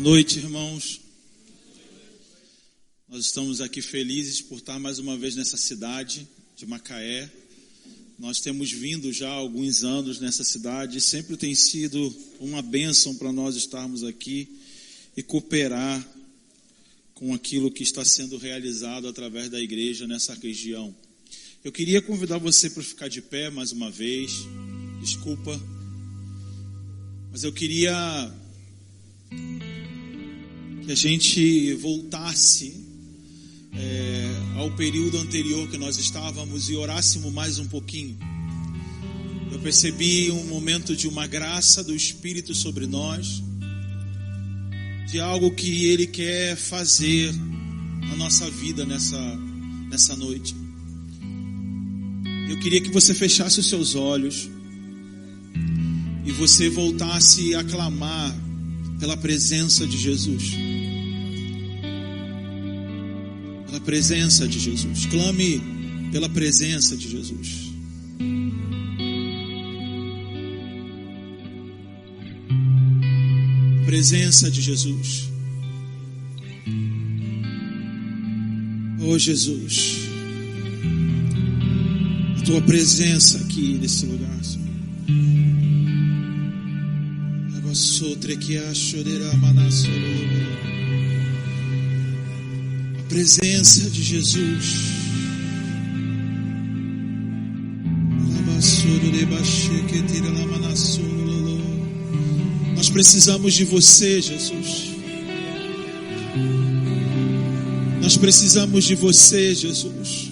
Boa noite, irmãos. Nós estamos aqui felizes por estar mais uma vez nessa cidade de Macaé. Nós temos vindo já há alguns anos nessa cidade e sempre tem sido uma bênção para nós estarmos aqui e cooperar com aquilo que está sendo realizado através da igreja nessa região. Eu queria convidar você para ficar de pé mais uma vez. Desculpa, mas eu queria que a gente voltasse ao período anterior que nós estávamos e orássemos mais um pouquinho. Eu percebi um momento de uma graça do Espírito sobre nós, de algo que Ele quer fazer na nossa vida nessa noite. Eu queria que você fechasse os seus olhos e você voltasse a clamar pela presença de Jesus. Pela presença de Jesus. Clame pela presença de Jesus. Presença de Jesus. Oh Jesus, a tua presença aqui nesse lugar, Senhor. A presença de Jesus. Nós precisamos de você, Jesus. Nós precisamos de você, Jesus.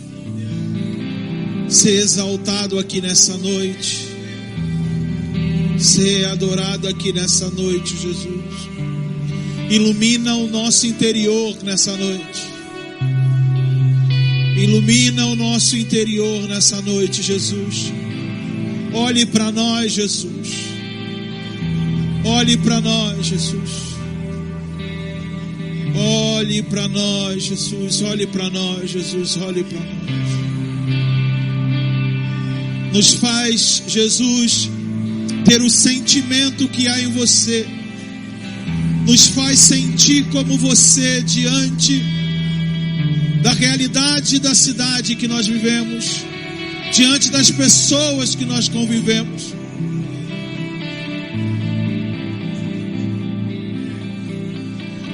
Ser exaltado aqui nessa noite. Ser adorado aqui nessa noite, Jesus. Ilumina o nosso interior nessa noite. Ilumina o nosso interior nessa noite, Jesus. Olhe para nós, Jesus. Olhe para nós, Jesus. Olhe para nós, Jesus. Olhe para nós, Jesus. Olhe para nós. Nos faz, Jesus, ter o sentimento que há em você. Nos faz sentir como você diante da realidade da cidade que nós vivemos, diante das pessoas que nós convivemos.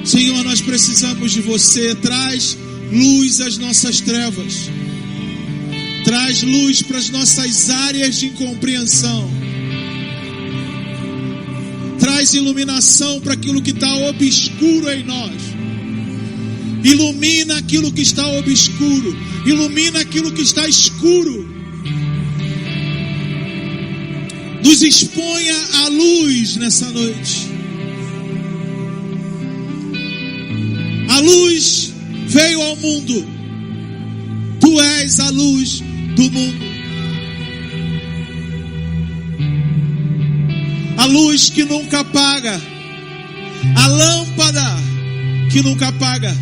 Senhor, nós precisamos de você. Traz luz às nossas trevas. Traz luz para as nossas áreas de incompreensão. Traz iluminação para aquilo que está obscuro em nós. Ilumina aquilo que está obscuro. Ilumina aquilo que está escuro. Nos exponha a luz nessa noite. A luz veio ao mundo. Tu és a luz do mundo. A luz que nunca apaga. A lâmpada que nunca apaga.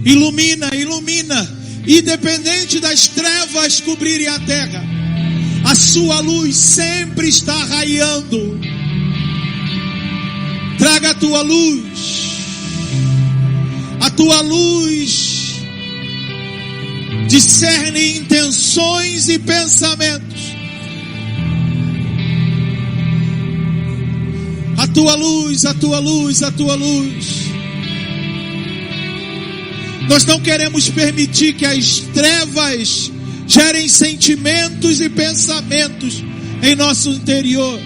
Ilumina, ilumina. Independente das trevas cobrirem a terra, a sua luz sempre está raiando. Traga a tua luz. A tua luz discerne intenções e pensamentos. A tua luz, a tua luz, a tua luz. Nós não queremos permitir que as trevas gerem sentimentos e pensamentos em nosso interior.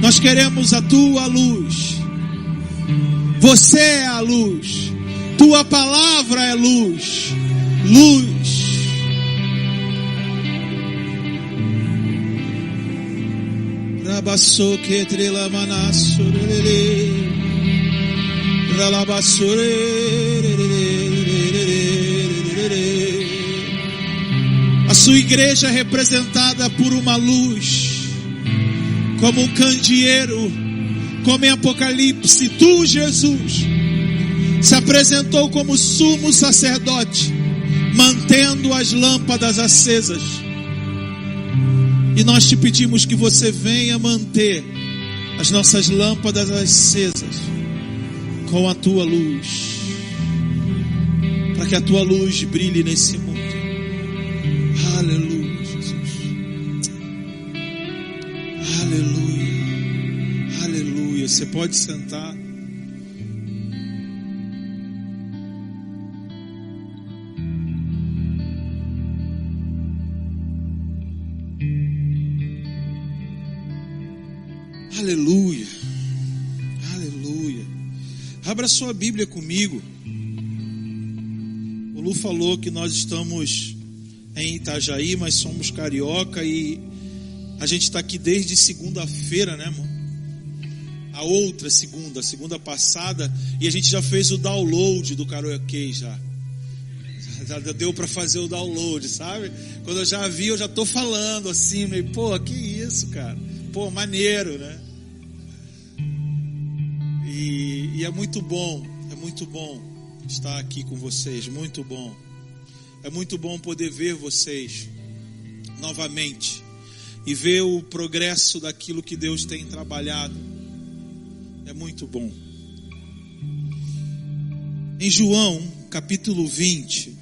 Nós queremos a tua luz. Você é a luz. Tua palavra é luz. Luz. A sua igreja é representada por uma luz, como um candeeiro, como em Apocalipse. Tu, Jesus, se apresentou como sumo sacerdote, mantendo as lâmpadas acesas. E nós te pedimos que você venha manter as nossas lâmpadas acesas com a tua luz, para que a tua luz brilhe nesse mundo. Aleluia, Jesus. Aleluia, aleluia. Você pode sentar. Aleluia, aleluia. Abra sua Bíblia comigo. O Lu falou que nós estamos em Itajaí, mas somos carioca e a gente está aqui desde segunda-feira, né, irmão? A outra segunda passada, e a gente já fez o download do karaokê já deu para fazer o download, sabe? Quando eu já vi, eu já tô falando assim, meio, pô, que isso, cara? Pô, maneiro, né? E é muito bom estar aqui com vocês, muito bom. É muito bom poder ver vocês novamente e ver o progresso daquilo que Deus tem trabalhado. É muito bom. Em João, capítulo 20,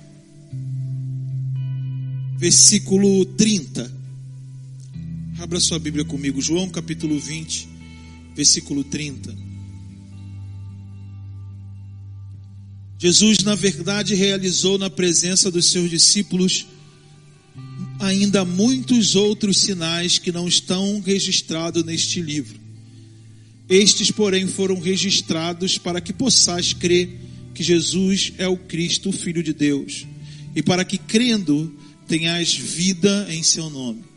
versículo 30. Abra sua Bíblia comigo. João, capítulo 20, versículo 30. Jesus, na verdade, realizou na presença dos seus discípulos ainda muitos outros sinais que não estão registrados neste livro. Estes, porém, foram registrados para que possais crer que Jesus é o Cristo, o Filho de Deus, e para que, crendo, tenhais vida em seu nome.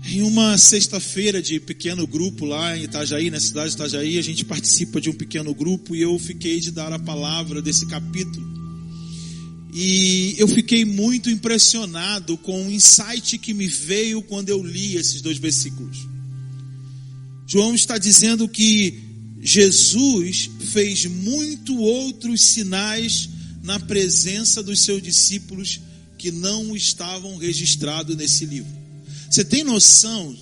Em uma sexta-feira de pequeno grupo lá em Itajaí, na cidade de Itajaí, a gente participa de um pequeno grupo e eu fiquei de dar a palavra desse capítulo. E eu fiquei muito impressionado com o insight que me veio quando eu li esses 2 versículos. João está dizendo que Jesus fez muito outros sinais na presença dos seus discípulos que não estavam registrados nesse livro. Você tem noção?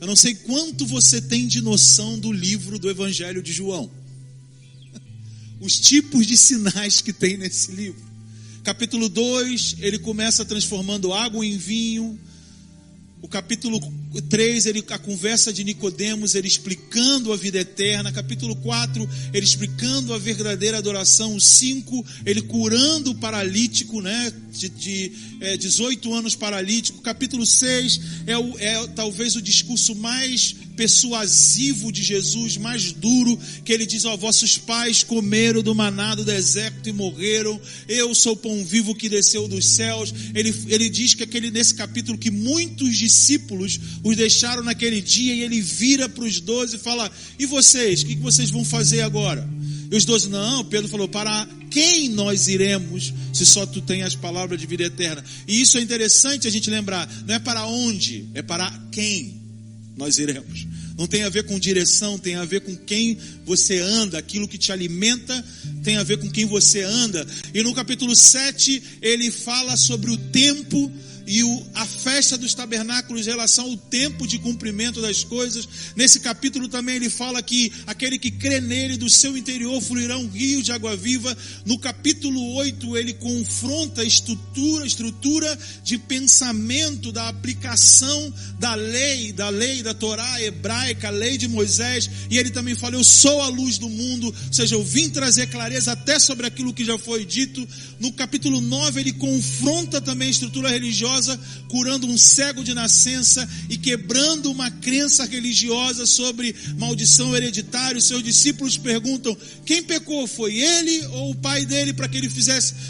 Eu não sei quanto você tem de noção do livro do Evangelho de João. Os tipos de sinais que tem nesse livro. Capítulo 2, ele começa transformando água em vinho. O capítulo 3, a conversa de Nicodemos, ele explicando a vida eterna. Capítulo 4, ele explicando a verdadeira adoração. O 5, ele curando o paralítico, né? De 18 anos paralítico. Capítulo 6 é talvez o discurso mais persuasivo de Jesus, mais duro, que ele diz: ó, vossos pais comeram do maná do deserto e morreram, eu sou o pão vivo que desceu dos céus. Ele diz que nesse capítulo que muitos discípulos os deixaram naquele dia, e ele vira para os 12 e fala: e vocês, o que vocês vão fazer agora? E os 12, não, Pedro falou: para quem nós iremos, se só tu tens as palavras de vida eterna? E isso é interessante a gente lembrar, não é para onde, é para quem nós iremos. Não tem a ver com direção, tem a ver com quem você anda, aquilo que te alimenta tem a ver com quem você anda. E no capítulo 7 ele fala sobre o tempo e a festa dos tabernáculos em relação ao tempo de cumprimento das coisas. Nesse capítulo também ele fala que aquele que crê nele, do seu interior fluirão rios de água viva. No capítulo 8 ele confronta a estrutura de pensamento da aplicação da lei da Torá hebraica, a lei de Moisés. E ele também fala: eu sou a luz do mundo, ou seja, eu vim trazer clareza até sobre aquilo que já foi dito. No capítulo 9 ele confronta também a estrutura religiosa, curando um cego de nascença e quebrando uma crença religiosa sobre maldição hereditária. Os seus discípulos perguntam: quem pecou? Foi ele ou o pai dele para que ele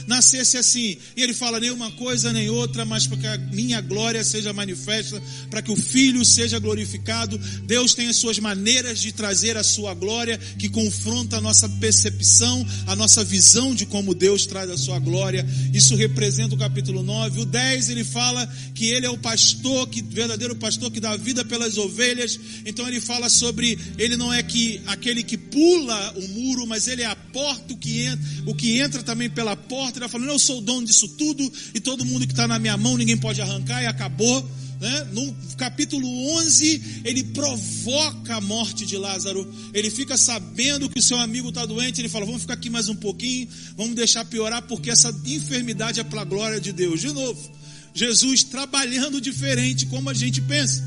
nascesse assim? E ele fala: nem uma coisa nem outra, mas para que a minha glória seja manifesta, para que o Filho seja glorificado. Deus tem as suas maneiras de trazer a sua glória, que confronta a nossa percepção, a nossa visão de como Deus traz a sua glória. Isso representa o capítulo 9. O 10 ele fala que ele é o pastor, verdadeiro pastor que dá vida pelas ovelhas. Então ele fala sobre, ele não é aquele que pula o muro, mas ele é a porta, o que entra também pela porta. Ele está falando: eu sou o dono disso tudo, e todo mundo que está na minha mão ninguém pode arrancar, e acabou. né? No capítulo 11, ele provoca a morte de Lázaro. Ele fica sabendo que o seu amigo está doente. Ele fala, vamos ficar aqui mais um pouquinho, vamos deixar piorar, porque essa enfermidade é para a glória de Deus. De novo, Jesus trabalhando diferente como a gente pensa.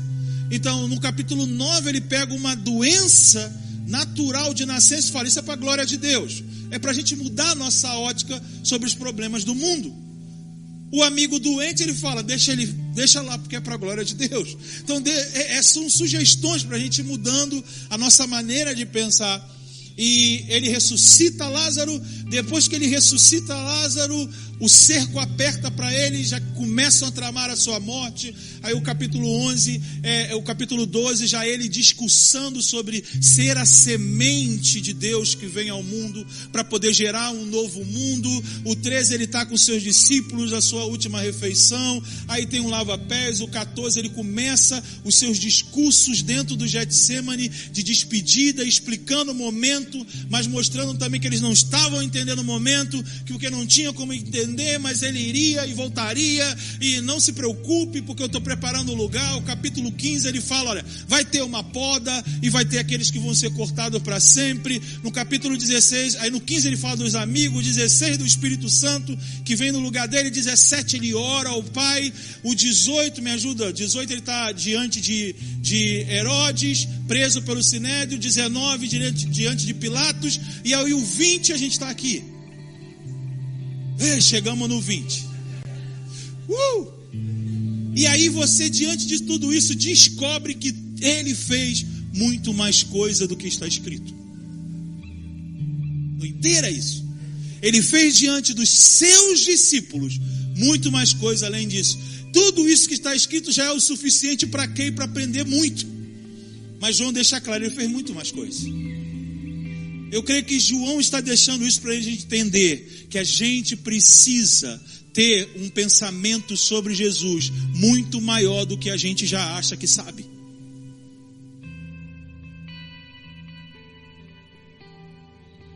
Então, no capítulo 9, ele pega uma doença natural de nascença e fala, isso é para a glória de Deus. É para a gente mudar a nossa ótica sobre os problemas do mundo. O amigo doente, ele fala, deixa lá, porque é para a glória de Deus. Então, são sugestões para a gente ir mudando a nossa maneira de pensar. E ele ressuscita Lázaro. Depois que ele ressuscita Lázaro, o cerco aperta para ele, já começam a tramar a sua morte. Aí o capítulo 11, o capítulo 12, já ele discursando sobre ser a semente de Deus que vem ao mundo para poder gerar um novo mundo. O 13, ele está com seus discípulos, a sua última refeição. Aí tem um lava-pés. O 14, ele começa os seus discursos dentro do Getsemane de despedida, explicando o momento, mas mostrando também que eles não estavam entendendo o momento, que o que não tinha como entender, mas ele iria e voltaria, e não se preocupe, porque eu estou preparando o lugar. O capítulo 15, ele fala, olha, vai ter uma poda, e vai ter aqueles que vão ser cortados para sempre. No capítulo 16, aí no 15 ele fala dos amigos, 16 do Espírito Santo, que vem no lugar dele, 17 ele ora ao Pai, o 18, me ajuda, 18 ele está diante de Herodes, preso pelo Sinédrio, 19 diante de Pilatos, e aí o 20 a gente está aqui. Chegamos no 20. E aí você, diante de tudo isso, descobre que ele fez muito mais coisa do que está escrito. Não inteira isso. Ele fez diante dos seus discípulos muito mais coisa além disso. Tudo isso que está escrito já é o suficiente para quê? E para aprender muito. Mas João deixa claro, ele fez muito mais coisa. Eu creio que João está deixando isso para a gente entender que a gente precisa ter um pensamento sobre Jesus muito maior do que a gente já acha que sabe.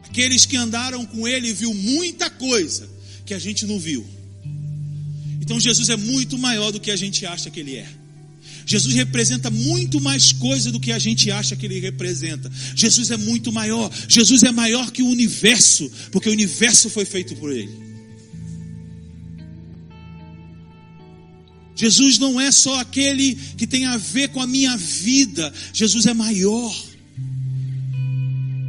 Aqueles que andaram com ele viu muita coisa que a gente não viu. Então Jesus é muito maior do que a gente acha que ele é. Jesus representa muito mais coisa do que a gente acha que ele representa. Jesus é muito maior. Jesus é maior que o universo, porque o universo foi feito por ele. Jesus não é só aquele que tem a ver com a minha vida. Jesus é maior.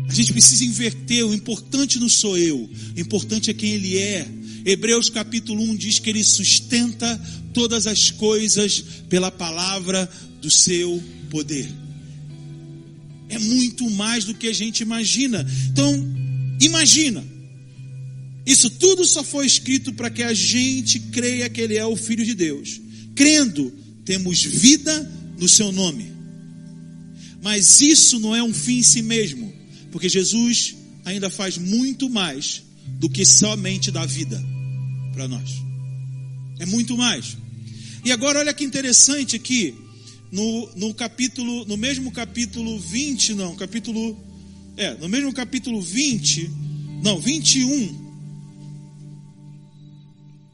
A gente precisa inverter. O importante não sou eu, o importante é quem ele é. Hebreus capítulo 1 diz que ele sustenta todas as coisas pela palavra do seu poder. É muito mais do que a gente imagina. Então, imagina. Isso tudo só foi escrito para que a gente creia que ele é o Filho de Deus. Crendo, temos vida no seu nome. Mas isso não é um fim em si mesmo, porque Jesus ainda faz muito mais do que somente dar vida para nós. É muito mais. E agora olha que interessante aqui, no mesmo capítulo 20, no mesmo capítulo 20, 21.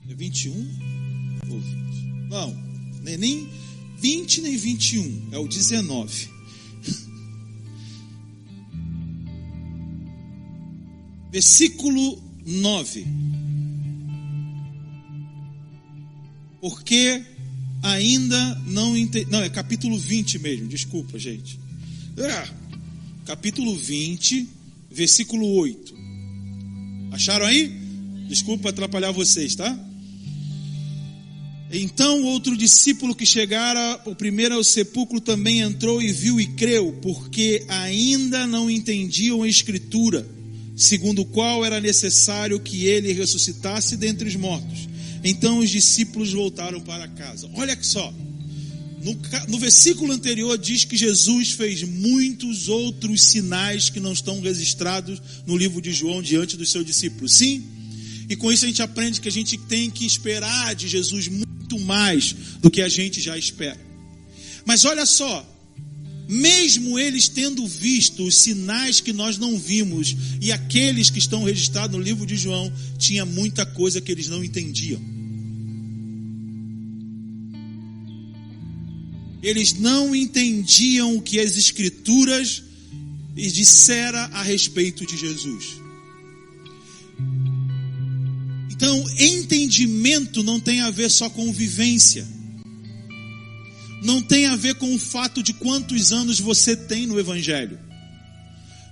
É 21 ou 20? Não, nem 20 nem 21, é o 19. Versículo 9. Porque ainda não entendi. Não, é capítulo 20 mesmo, desculpa, gente. Capítulo 20, versículo 8. Acharam aí? Desculpa atrapalhar vocês, tá? Então outro discípulo que chegara o primeiro ao sepulcro também entrou e viu e creu, porque ainda não entendiam a Escritura, segundo o qual era necessário que ele ressuscitasse dentre os mortos. Então os discípulos voltaram para casa. Olha só, no versículo anterior diz que Jesus fez muitos outros sinais que não estão registrados no livro de João diante dos seus discípulos. Sim, e com isso a gente aprende que a gente tem que esperar de Jesus muito mais do que a gente já espera. Mas olha só, mesmo eles tendo visto os sinais que nós não vimos, e aqueles que estão registrados no livro de João, tinha muita coisa que eles não entendiam. Eles não entendiam o que as Escrituras disseram a respeito de Jesus. Então, entendimento não tem a ver só com vivência. Não tem a ver com o fato de quantos anos você tem no Evangelho.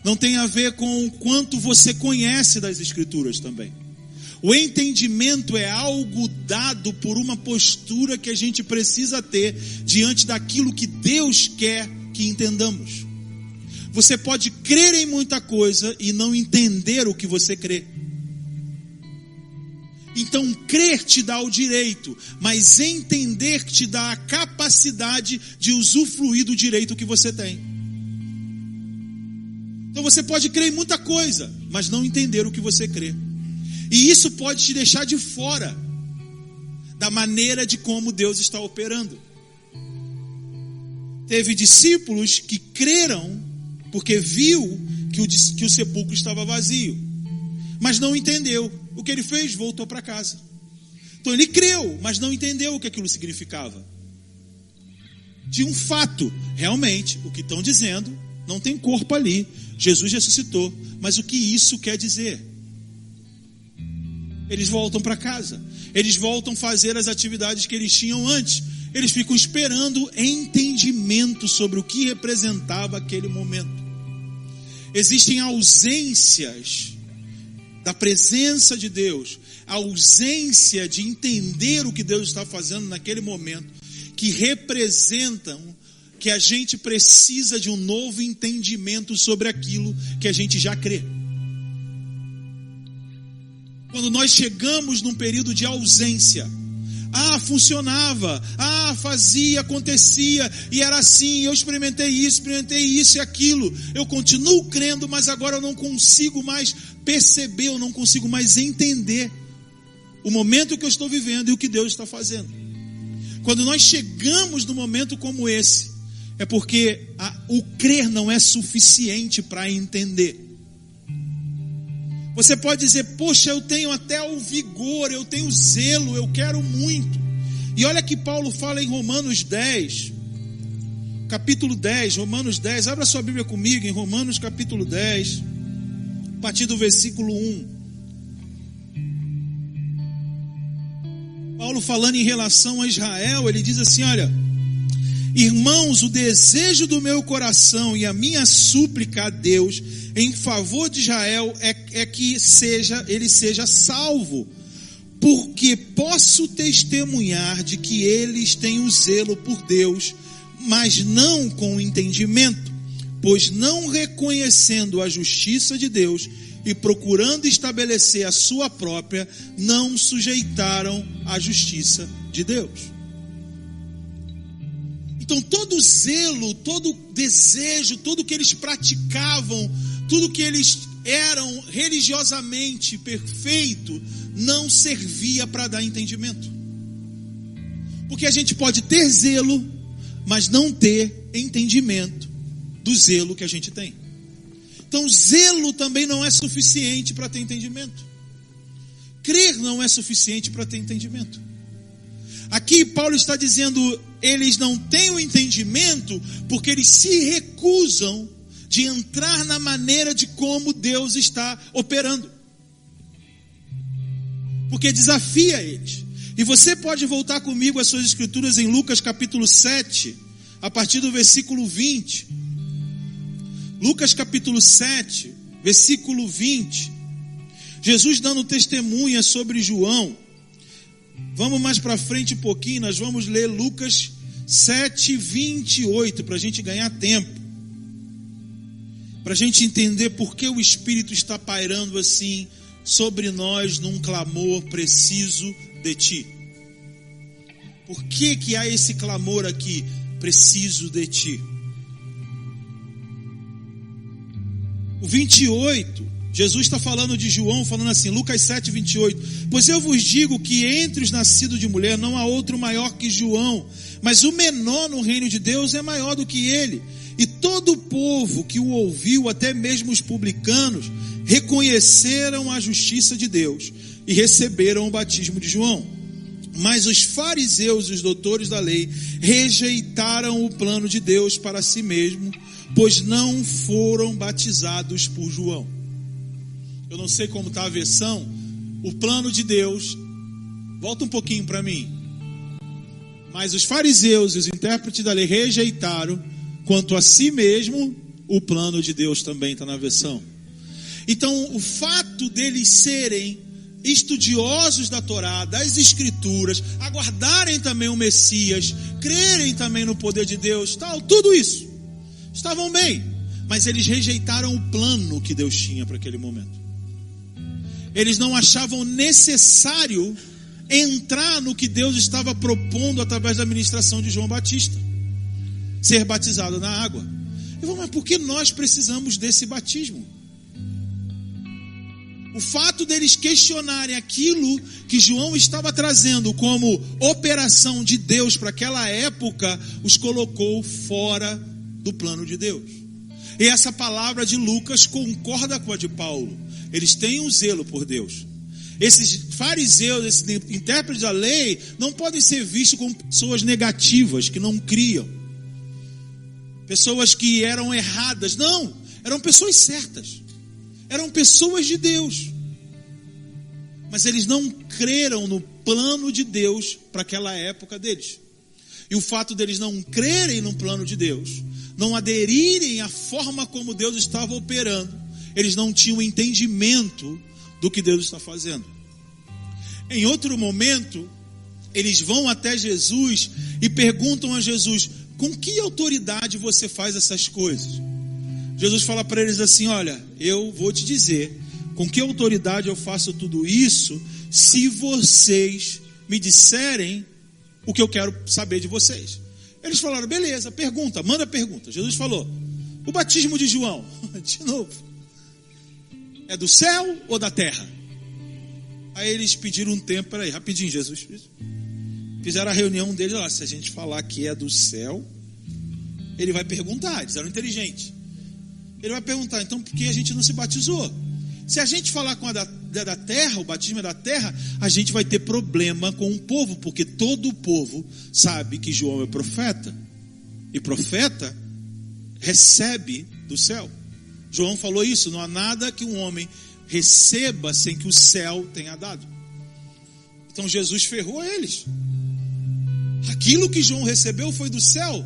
Não tem a ver com o quanto você conhece das Escrituras também. O entendimento é algo dado por uma postura que a gente precisa ter diante daquilo que Deus quer que entendamos. Você pode crer em muita coisa e não entender o que você crê. Então, crer te dá o direito, mas entender te dá a capacidade de usufruir do direito que você tem. Então, você pode crer em muita coisa, mas não entender o que você crê. E isso pode te deixar de fora da maneira de como Deus está operando. Teve discípulos que creram porque viu que o sepulcro estava vazio, mas não entendeu. O que ele fez? Voltou para casa. Então ele creu, mas não entendeu o que aquilo significava. De um fato, realmente, o que estão dizendo, não tem corpo ali. Jesus ressuscitou, mas o que isso quer dizer? Eles voltam para casa. Eles voltam a fazer as atividades que eles tinham antes. Eles ficam esperando entendimento sobre o que representava aquele momento. Existem ausências da presença de Deus, a ausência de entender o que Deus está fazendo naquele momento, que representam que a gente precisa de um novo entendimento sobre aquilo que a gente já crê. Quando nós chegamos num período de ausência, funcionava, fazia, acontecia, e era assim, eu experimentei isso e aquilo, eu continuo crendo, mas agora eu não consigo mais perceber, eu não consigo mais entender o momento que eu estou vivendo e o que Deus está fazendo. Quando nós chegamos num momento como esse, é porque o crer não é suficiente para entender. Você pode dizer, poxa, eu tenho até o vigor, eu tenho zelo, eu quero muito. E olha que Paulo fala em Romanos 10, capítulo 10, Romanos 10, abra sua Bíblia comigo em Romanos capítulo 10, a partir do versículo 1. Paulo falando em relação a Israel, ele diz assim, olha, irmãos, o desejo do meu coração e a minha súplica a Deus em favor de Israel é que ele seja salvo, porque posso testemunhar de que eles têm o zelo por Deus, mas não com entendimento, pois não reconhecendo a justiça de Deus e procurando estabelecer a sua própria, não sujeitaram à justiça de Deus. Então todo zelo, todo desejo, tudo que eles praticavam, tudo que eles eram religiosamente perfeito, não servia para dar entendimento. Porque a gente pode ter zelo, mas não ter entendimento do zelo que a gente tem. Então zelo também não é suficiente para ter entendimento. Crer não é suficiente para ter entendimento. Aqui Paulo está dizendo, eles não têm o entendimento porque eles se recusam de entrar na maneira de como Deus está operando. Porque desafia eles. E você pode voltar comigo às suas escrituras em Lucas capítulo 7, a partir do versículo 20. Lucas capítulo 7, versículo 20. Jesus dando testemunha sobre João. Vamos mais para frente um pouquinho, nós vamos ler Lucas 7, 28, para a gente ganhar tempo. Para a gente entender por que o Espírito está pairando assim sobre nós num clamor preciso de Ti. Por que há esse clamor aqui, preciso de Ti? O 28, Jesus está falando de João, falando assim, Lucas 7, 28. Pois eu vos digo que entre os nascidos de mulher não há outro maior que João, mas o menor no reino de Deus é maior do que ele. E todo o povo que o ouviu, até mesmo os publicanos, reconheceram a justiça de Deus e receberam o batismo de João. Mas os fariseus e os doutores da lei rejeitaram o plano de Deus para si mesmo, pois não foram batizados por João. Eu não sei como está a versão. O plano de Deus, volta um pouquinho para mim. Mas os fariseus e os intérpretes da lei rejeitaram, quanto a si mesmo, o plano de Deus também está na versão. Então, o fato deles serem estudiosos da Torá, das Escrituras, aguardarem também o Messias, crerem também no poder de Deus, tal, tudo isso, estavam bem, mas eles rejeitaram o plano que Deus tinha para aquele momento. Eles não achavam necessário entrar no que Deus estava propondo através da ministração de João Batista, ser batizado na água. Eu vou, mas por que nós precisamos desse batismo? O fato deles questionarem aquilo que João estava trazendo como operação de Deus para aquela época, os colocou fora do plano de Deus. E essa palavra de Lucas concorda com a de Paulo. Eles têm um zelo por Deus. Esses fariseus, esses intérpretes da lei, não podem ser vistos como pessoas negativas, que não criam. Pessoas que eram erradas. Não, eram pessoas certas. Eram pessoas de Deus. Mas eles não creram no plano de Deus para aquela época deles. E o fato deles não crerem no plano de Deus, não aderirem à forma como Deus estava operando, eles não tinham entendimento do que Deus está fazendo. Em outro momento, eles vão até Jesus e perguntam a Jesus: com que autoridade você faz essas coisas? Jesus fala para eles assim: olha, eu vou te dizer com que autoridade eu faço tudo isso, se vocês me disserem o que eu quero saber de vocês. Eles falaram: beleza, pergunta, manda pergunta. Jesus falou: o batismo de João, de novo, é do céu ou da terra? Aí eles pediram um tempo, peraí, rapidinho, Jesus. Fizeram a reunião deles lá: se a gente falar que é do céu, ele vai perguntar. Eles eram inteligentes. Ele vai perguntar: então por que a gente não se batizou? Se a gente falar com a da terra, o batismo é da terra, a gente vai ter problema com o povo, porque todo o povo sabe que João é profeta. E profeta recebe do céu. João falou isso: não há nada que um homem receba sem que o céu tenha dado. Então Jesus ferrou eles. Aquilo que João recebeu foi do céu,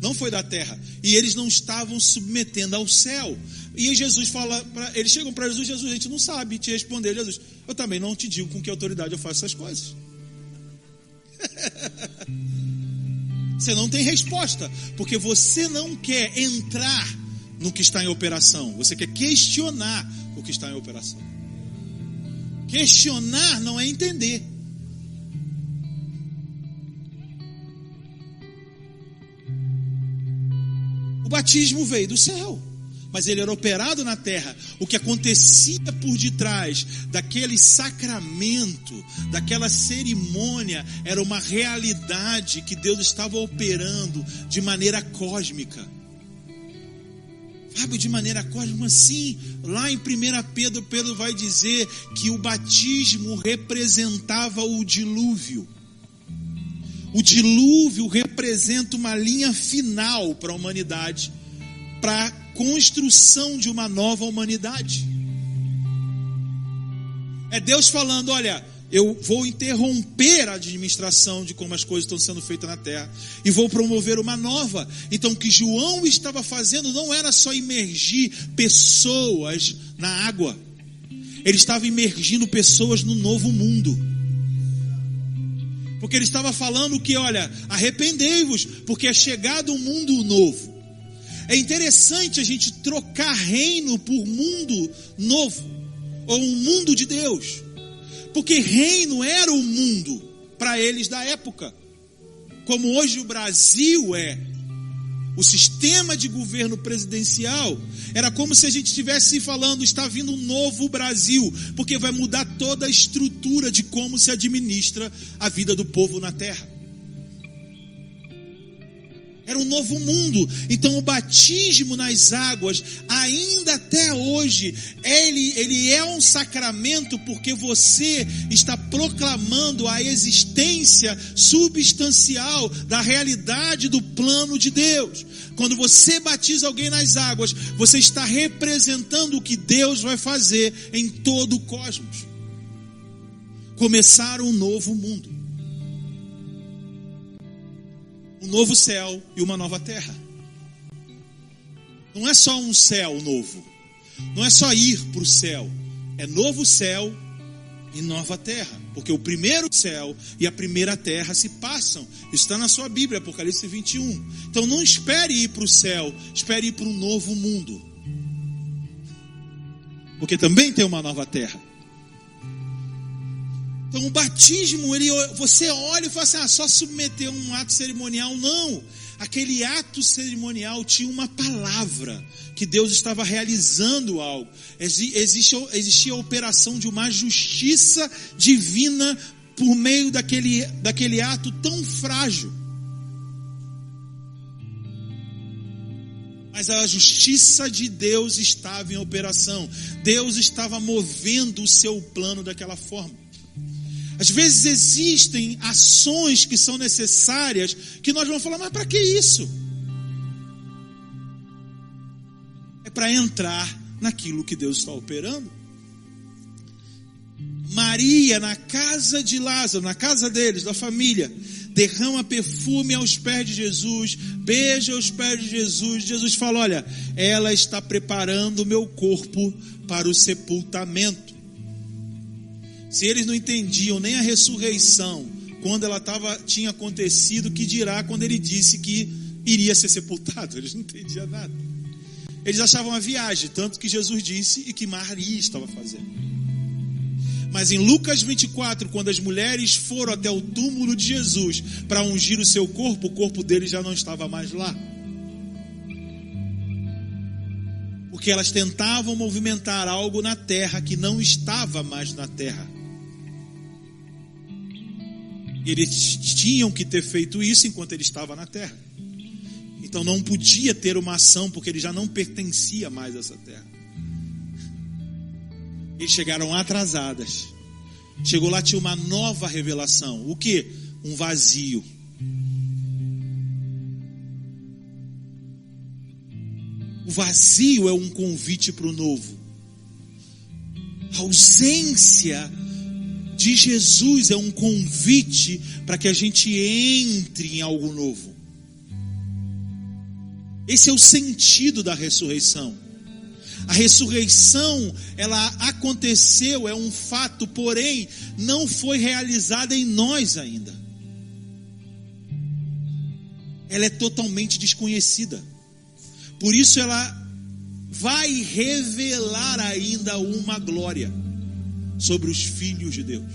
não foi da terra. E eles não estavam submetendo ao céu. E Jesus fala, eles chegam para Jesus: Jesus, a gente não sabe te responder. Jesus: eu também não te digo com que autoridade eu faço essas coisas. Você não tem resposta, porque você não quer entrar no que está em operação. Você quer questionar o que está em operação. Questionar não é entender. O batismo veio do céu, mas ele era operado na terra. O que acontecia por detrás daquele sacramento, daquela cerimônia, era uma realidade que Deus estava operando de maneira cósmica. Sabe, de maneira cósmica, assim, lá em 1 Pedro, Pedro vai dizer que o batismo representava o dilúvio. O dilúvio representa uma linha final para a humanidade, para a construção de uma nova humanidade. É Deus falando: olha, eu vou interromper a administração de como as coisas estão sendo feitas na terra e vou promover uma nova. Então o que João estava fazendo não era só imergir pessoas na água. Ele estava imergindo pessoas no novo mundo. Porque ele estava falando que, olha, arrependei-vos, porque é chegado um mundo novo. É interessante a gente trocar reino por mundo novo, ou um mundo de Deus. Porque reino era o mundo para eles da época. Como hoje o Brasil é. O sistema de governo presidencial era como se a gente estivesse falando: está vindo um novo Brasil, porque vai mudar toda a estrutura de como se administra a vida do povo na terra. Era um novo mundo. Então o batismo nas águas, ainda até hoje, ele é um sacramento, porque você está proclamando a existência substancial da realidade do plano de Deus. Quando você batiza alguém nas águas, você está representando o que Deus vai fazer em todo o cosmos. Começar um novo mundo. Um novo céu e uma nova terra. Não é só um céu novo. Não é só ir para o céu. É novo céu e nova terra. Porque o primeiro céu e a primeira terra se passam. Isso está na sua Bíblia, Apocalipse 21. Então não espere ir para o céu. Espere ir para um novo mundo. Porque também tem uma nova terra. Então o batismo, você olha e fala assim, só submeter um ato cerimonial. Não, aquele ato cerimonial tinha uma palavra, que Deus estava realizando algo. Existia a operação de uma justiça divina por meio daquele ato tão frágil. Mas a justiça de Deus estava em operação. Deus estava movendo o seu plano daquela forma. Às vezes existem ações que são necessárias, que nós vamos falar, mas para que isso? É para entrar naquilo que Deus está operando. Maria, na casa de Lázaro, na casa deles, da família, derrama perfume aos pés de Jesus, beija os pés de Jesus. Jesus fala, olha, ela está preparando o meu corpo para o sepultamento. Se eles não entendiam nem a ressurreição, quando ela tinha acontecido, que dirá quando ele disse que iria ser sepultado? Eles não entendiam nada. Eles achavam a viagem, tanto que Jesus disse e que Maria estava fazendo. Mas em Lucas 24, quando as mulheres foram até o túmulo de Jesus para ungir o seu corpo, o corpo dele já não estava mais lá. Porque elas tentavam movimentar algo na terra que não estava mais na terra. Eles tinham que ter feito isso enquanto ele estava na terra. Então não podia ter uma ação, porque ele já não pertencia mais a essa terra. Eles chegaram atrasadas. Chegou lá, tinha uma nova revelação. O que? Um vazio. O vazio é um convite para o novo. A ausência de Jesus é um convite para que a gente entre em algo novo. Esse é o sentido da ressurreição. A ressurreição, ela aconteceu, é um fato, porém, não foi realizada em nós ainda. Ela é totalmente desconhecida. Por isso ela vai revelar ainda uma glória sobre os filhos de Deus.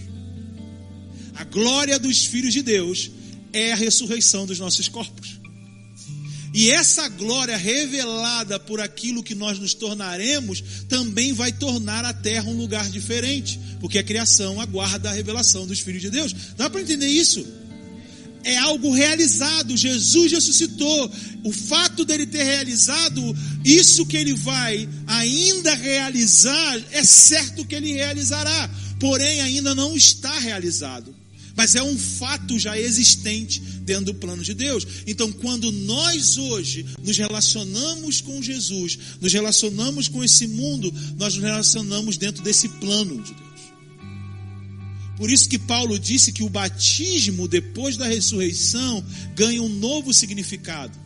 A glória dos filhos de Deus é a ressurreição dos nossos corpos. E essa glória revelada por aquilo que nós nos tornaremos, também vai tornar a terra um lugar diferente, porque a criação aguarda a revelação dos filhos de Deus. Dá para entender isso? É algo realizado. Jesus ressuscitou. O fato dele ter realizado isso que ele vai ainda realizar, é certo que ele realizará, porém ainda não está realizado, mas é um fato já existente dentro do plano de Deus. Então quando nós hoje nos relacionamos com Jesus, nos relacionamos com esse mundo, nós nos relacionamos dentro desse plano de Deus. Por isso que Paulo disse que o batismo depois da ressurreição ganha um novo significado.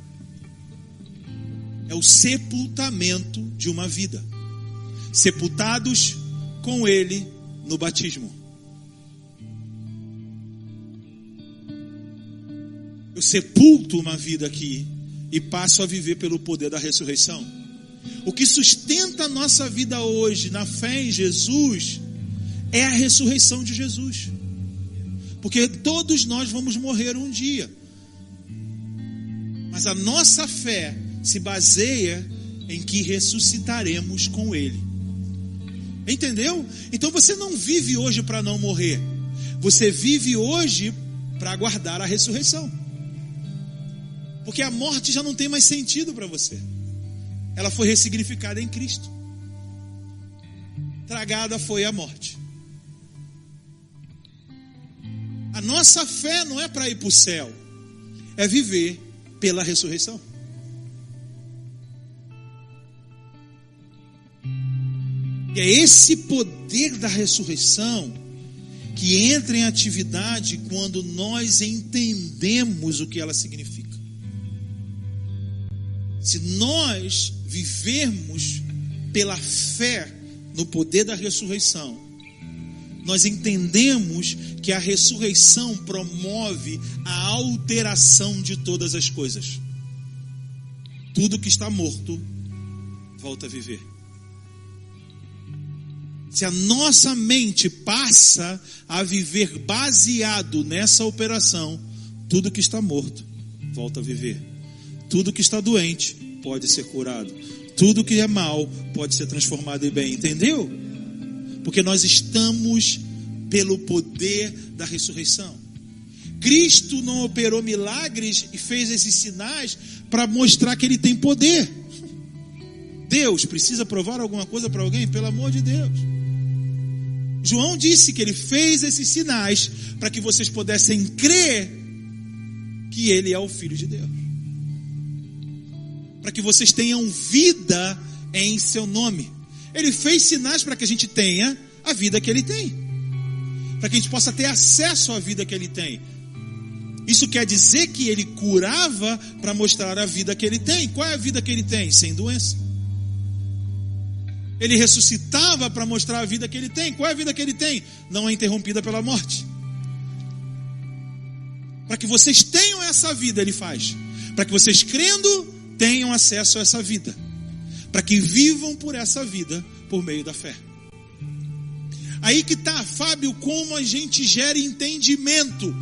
É o sepultamento de uma vida. Sepultados com ele no batismo. Eu sepulto uma vida aqui e passo a viver pelo poder da ressurreição. O que sustenta a nossa vida hoje na fé em Jesus é a ressurreição de Jesus. Porque todos nós vamos morrer um dia. Mas a nossa fé se baseia em que ressuscitaremos com Ele. Entendeu? Então você não vive hoje para não morrer. Você vive hoje para aguardar a ressurreição. Porque a morte já não tem mais sentido para você. Ela foi ressignificada em Cristo. Tragada foi a morte. A nossa fé não é para ir para o céu, é viver pela ressurreição. E é esse poder da ressurreição que entra em atividade quando nós entendemos o que ela significa. Se nós vivermos pela fé no poder da ressurreição, nós entendemos que a ressurreição promove a alteração de todas as coisas. Tudo que está morto volta a viver. Se a nossa mente passa a viver baseado nessa operação, tudo que está morto volta a viver. Tudo que está doente pode ser curado. Tudo que é mal pode ser transformado em bem. Entendeu? Porque nós estamos pelo poder da ressurreição. Cristo não operou milagres e fez esses sinais para mostrar que Ele tem poder. Deus precisa provar alguma coisa para alguém? Pelo amor de Deus. João disse que Ele fez esses sinais para que vocês pudessem crer que Ele é o Filho de Deus. Para que vocês tenham vida em seu nome. Ele fez sinais para que a gente tenha a vida que Ele tem. Para que a gente possa ter acesso à vida que Ele tem. Isso quer dizer que Ele curava para mostrar a vida que Ele tem. Qual é a vida que Ele tem? Sem doença. Ele ressuscitava para mostrar a vida que Ele tem. Qual é a vida que Ele tem? Não é interrompida pela morte. Para que vocês tenham essa vida, Ele faz. Para que vocês, crendo, tenham acesso a essa vida. Para que vivam por essa vida por meio da fé. Aí que está, Fábio, como a gente gera entendimento.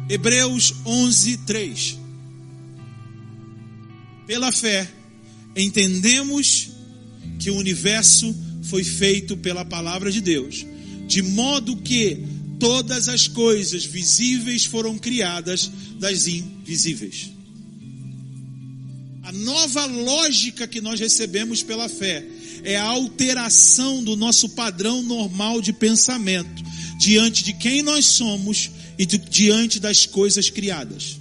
Hebreus 11:3. Pela fé, entendemos que o universo foi feito pela palavra de Deus, de modo que todas as coisas visíveis foram criadas das invisíveis. A nova lógica que nós recebemos pela fé é a alteração do nosso padrão normal de pensamento diante de quem nós somos e diante das coisas criadas.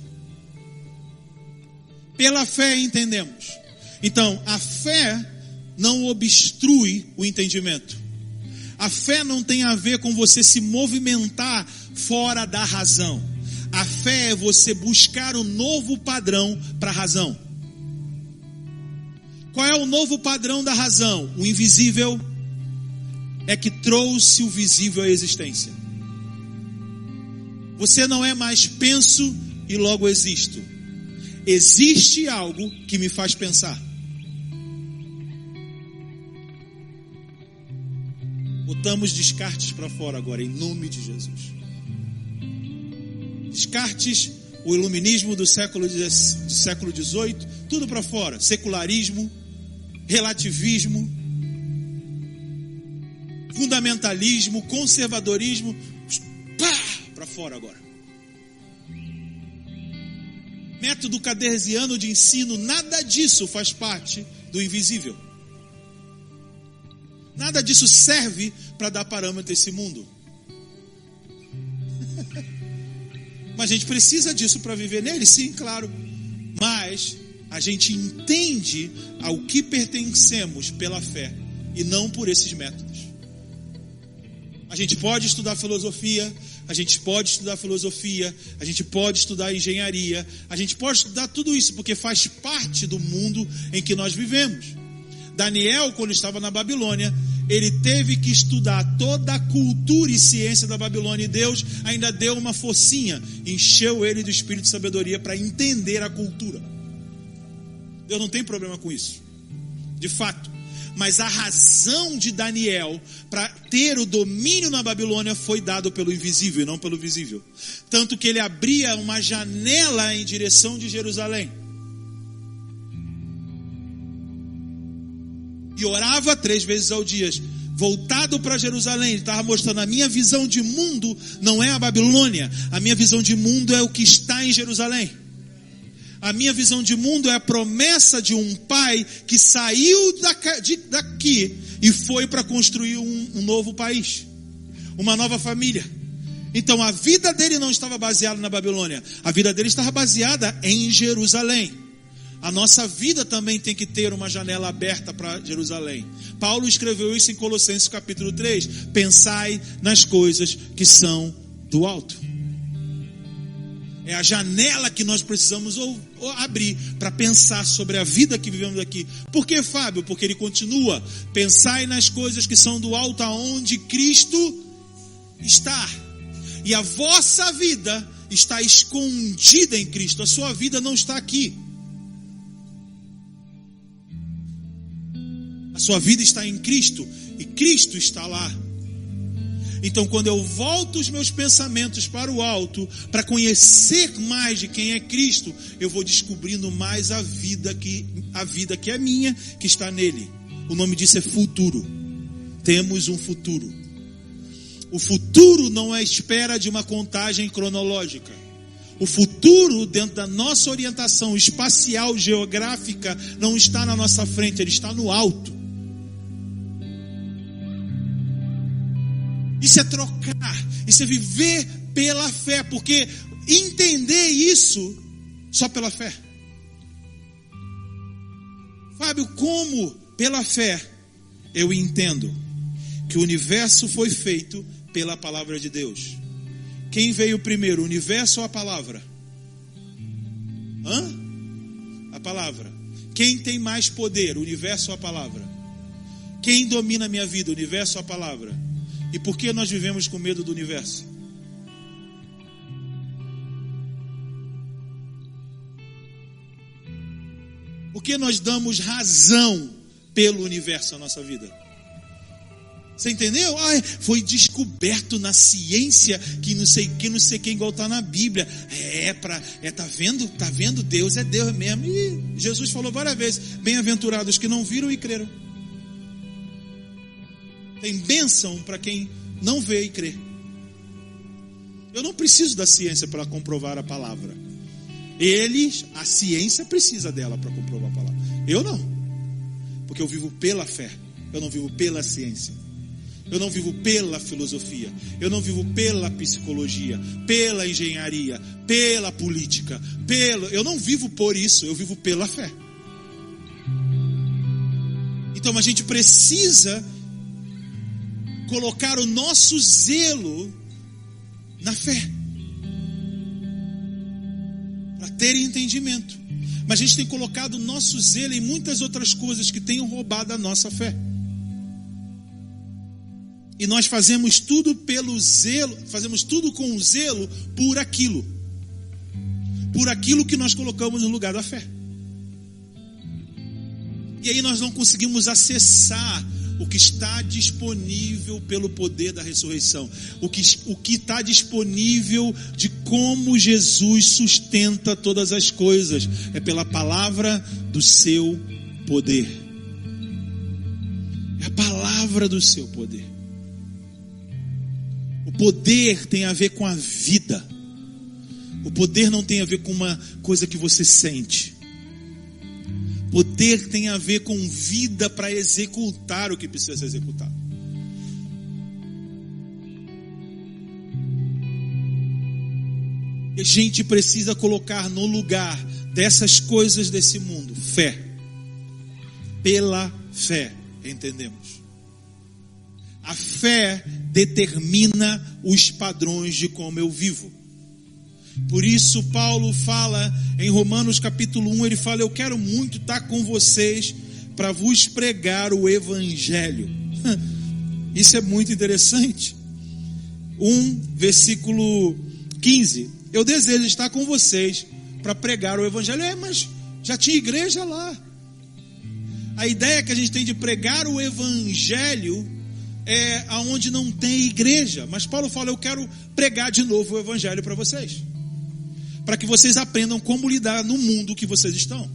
Pela fé entendemos. Então, a fé não obstrui o entendimento. A fé não tem a ver com você se movimentar fora da razão. A fé é você buscar um novo padrão para a razão. Qual é o novo padrão da razão? O invisível é que trouxe o visível à existência. Você não é mais penso e logo existo. Existe algo que me faz pensar. Botamos Descartes para fora agora, em nome de Jesus. Descartes, o iluminismo do século XVIII, tudo para fora. Secularismo, relativismo, fundamentalismo, conservadorismo, para fora agora. Método cartesiano de ensino, nada disso faz parte do invisível. Nada disso serve para dar parâmetro a esse mundo. Mas a gente precisa disso para viver nele? Sim, claro. Mas a gente entende ao que pertencemos pela fé e não por esses métodos. A gente pode estudar filosofia, a gente pode estudar engenharia, a gente pode estudar tudo isso porque faz parte do mundo em que nós vivemos. Daniel, quando estava na Babilônia, ele teve que estudar toda a cultura e ciência da Babilônia, e Deus ainda deu uma forcinha, encheu ele do espírito de sabedoria para entender a cultura. Deus não tem problema com isso, de fato. Mas a razão de Daniel para ter o domínio na Babilônia foi dado pelo invisível e não pelo visível. Tanto que ele abria uma janela em direção de Jerusalém. E orava 3 vezes ao dia, voltado para Jerusalém. Ele estava mostrando: a minha visão de mundo não é a Babilônia. A minha visão de mundo é o que está em Jerusalém. A minha visão de mundo é a promessa de um pai que saiu daqui e foi para construir um novo país, uma nova família. Então a vida dele não estava baseada na Babilônia, a vida dele estava baseada em Jerusalém. A nossa vida também tem que ter uma janela aberta para Jerusalém. Paulo escreveu isso em Colossenses capítulo 3. Pensai nas coisas que são do alto. É a janela que nós precisamos abrir para pensar sobre a vida que vivemos aqui. Por que, Fábio? Porque ele continua. Pensai nas coisas que são do alto, aonde Cristo está. E a vossa vida está escondida em Cristo. A sua vida não está aqui. A sua vida está em Cristo e Cristo está lá. Então, quando eu volto os meus pensamentos para o alto, para conhecer mais de quem é Cristo, eu vou descobrindo mais a vida que é minha, que está nele. O nome disso é futuro. Temos um futuro. O futuro não é espera de uma contagem cronológica. O futuro, dentro da nossa orientação espacial, geográfica, não está na nossa frente, ele está no alto. Isso é trocar, isso é viver pela fé, porque entender isso só pela fé. Fábio, como pela fé eu entendo que o universo foi feito pela palavra de Deus? Quem veio primeiro, o universo ou a palavra? A palavra. Quem tem mais poder, o universo ou a palavra? Quem domina a minha vida, o universo ou a palavra? E por que nós vivemos com medo do universo? Por que nós damos razão pelo universo na nossa vida? Você entendeu? Foi descoberto na ciência que não sei quem, igual está na Bíblia. Tá vendo? Deus é Deus mesmo. E Jesus falou várias vezes: bem-aventurados que não viram e creram. Tem bênção para quem não vê e crê. Eu não preciso da ciência para comprovar a palavra. A ciência precisa dela para comprovar a palavra. Eu não. Porque eu vivo pela fé. Eu não vivo pela ciência. Eu não vivo pela filosofia. Eu não vivo pela psicologia, pela engenharia, pela política. Eu não vivo por isso. Eu vivo pela fé. Então a gente precisa colocar o nosso zelo na fé, para ter entendimento. Mas a gente tem colocado o nosso zelo em muitas outras coisas que tenham roubado a nossa fé. E nós fazemos tudo pelo zelo, fazemos tudo com o zelo por aquilo que nós colocamos no lugar da fé. E aí nós não conseguimos acessar o que está disponível pelo poder da ressurreição, o que está disponível de como Jesus sustenta todas as coisas, é pela palavra do seu poder. É a palavra do seu poder. O poder tem a ver com a vida. O poder não tem a ver com uma coisa que você sente. Poder tem a ver com vida para executar o que precisa ser executado. E a gente precisa colocar no lugar dessas coisas desse mundo fé. Pela fé, entendemos. A fé determina os padrões de como eu vivo. Por isso Paulo fala em Romanos capítulo 1, ele fala: eu quero muito estar com vocês para vos pregar o evangelho. Isso é muito interessante. 1, versículo 15. Eu desejo estar com vocês para pregar o evangelho. Mas já tinha igreja lá. A ideia que a gente tem de pregar o evangelho é aonde não tem igreja. Mas Paulo fala: eu quero pregar de novo o evangelho para vocês, para que vocês aprendam como lidar no mundo que vocês estão.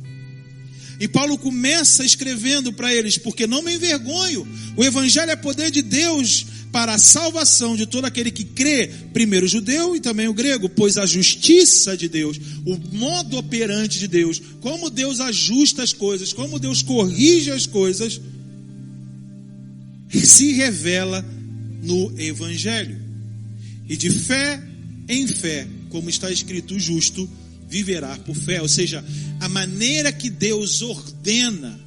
E Paulo começa escrevendo para eles: porque não me envergonho, o evangelho é poder de Deus para a salvação de todo aquele que crê, primeiro o judeu e também o grego, pois a justiça de Deus, o modo operante de Deus, como Deus ajusta as coisas, como Deus corrige as coisas, se revela no evangelho. E de fé em fé, como está escrito, o justo viverá por fé. Ou seja, a maneira que Deus ordena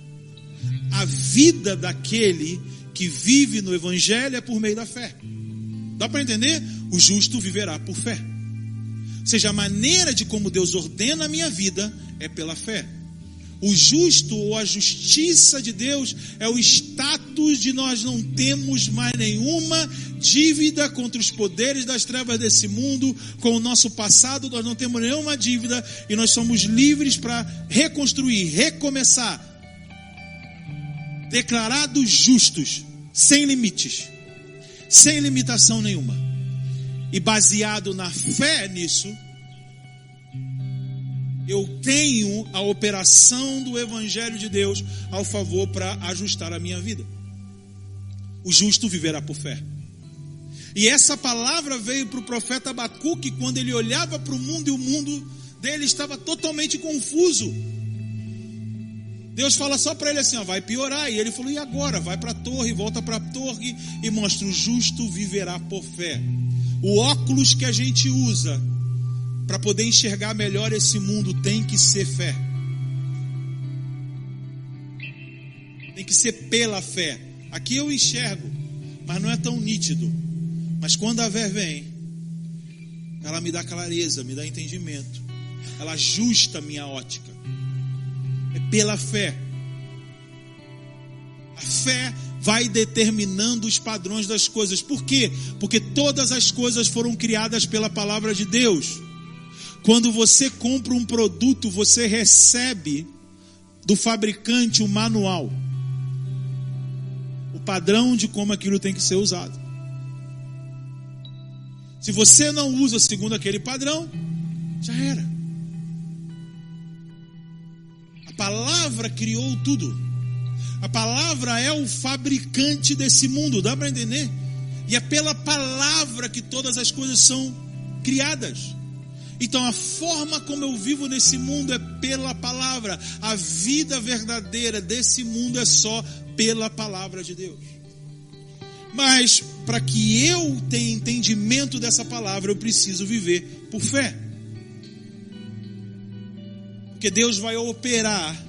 a vida daquele que vive no evangelho é por meio da fé. Dá para entender? O justo viverá por fé. Ou seja, a maneira de como Deus ordena a minha vida é pela fé. O justo ou a justiça de Deus é o status de nós não temos mais nenhuma dívida contra os poderes das trevas desse mundo, com o nosso passado nós não temos nenhuma dívida e nós somos livres para reconstruir, recomeçar, declarados justos, sem limites, sem limitação nenhuma. E baseado na fé nisso, eu tenho a operação do Evangelho de Deus ao favor para ajustar a minha vida. O justo viverá por fé. E essa palavra veio para o profeta Abacuque quando ele olhava para o mundo e o mundo dele estava totalmente confuso. Deus fala só para ele assim, ó, vai piorar. E ele falou, e agora? Vai para a torre, volta para a torre e mostra: o justo viverá por fé. O óculos que a gente usa para poder enxergar melhor esse mundo tem que ser fé. Tem que ser pela fé. Aqui eu enxergo, mas não é tão nítido. Mas quando a fé vem, ela me dá clareza, me dá entendimento. Ela ajusta a minha ótica. É pela fé. A fé vai determinando os padrões das coisas. Por quê? Porque todas as coisas foram criadas pela palavra de Deus. Quando você compra um produto, você recebe do fabricante um manual, o padrão de como aquilo tem que ser usado. Se você não usa segundo aquele padrão, já era. A palavra criou tudo. A palavra é o fabricante desse mundo, dá para entender? E é pela palavra que todas as coisas são criadas. Então a forma como eu vivo nesse mundo é pela palavra. A vida verdadeira desse mundo é só pela palavra de Deus. Mas para que eu tenha entendimento dessa palavra, eu preciso viver por fé. Porque Deus vai operar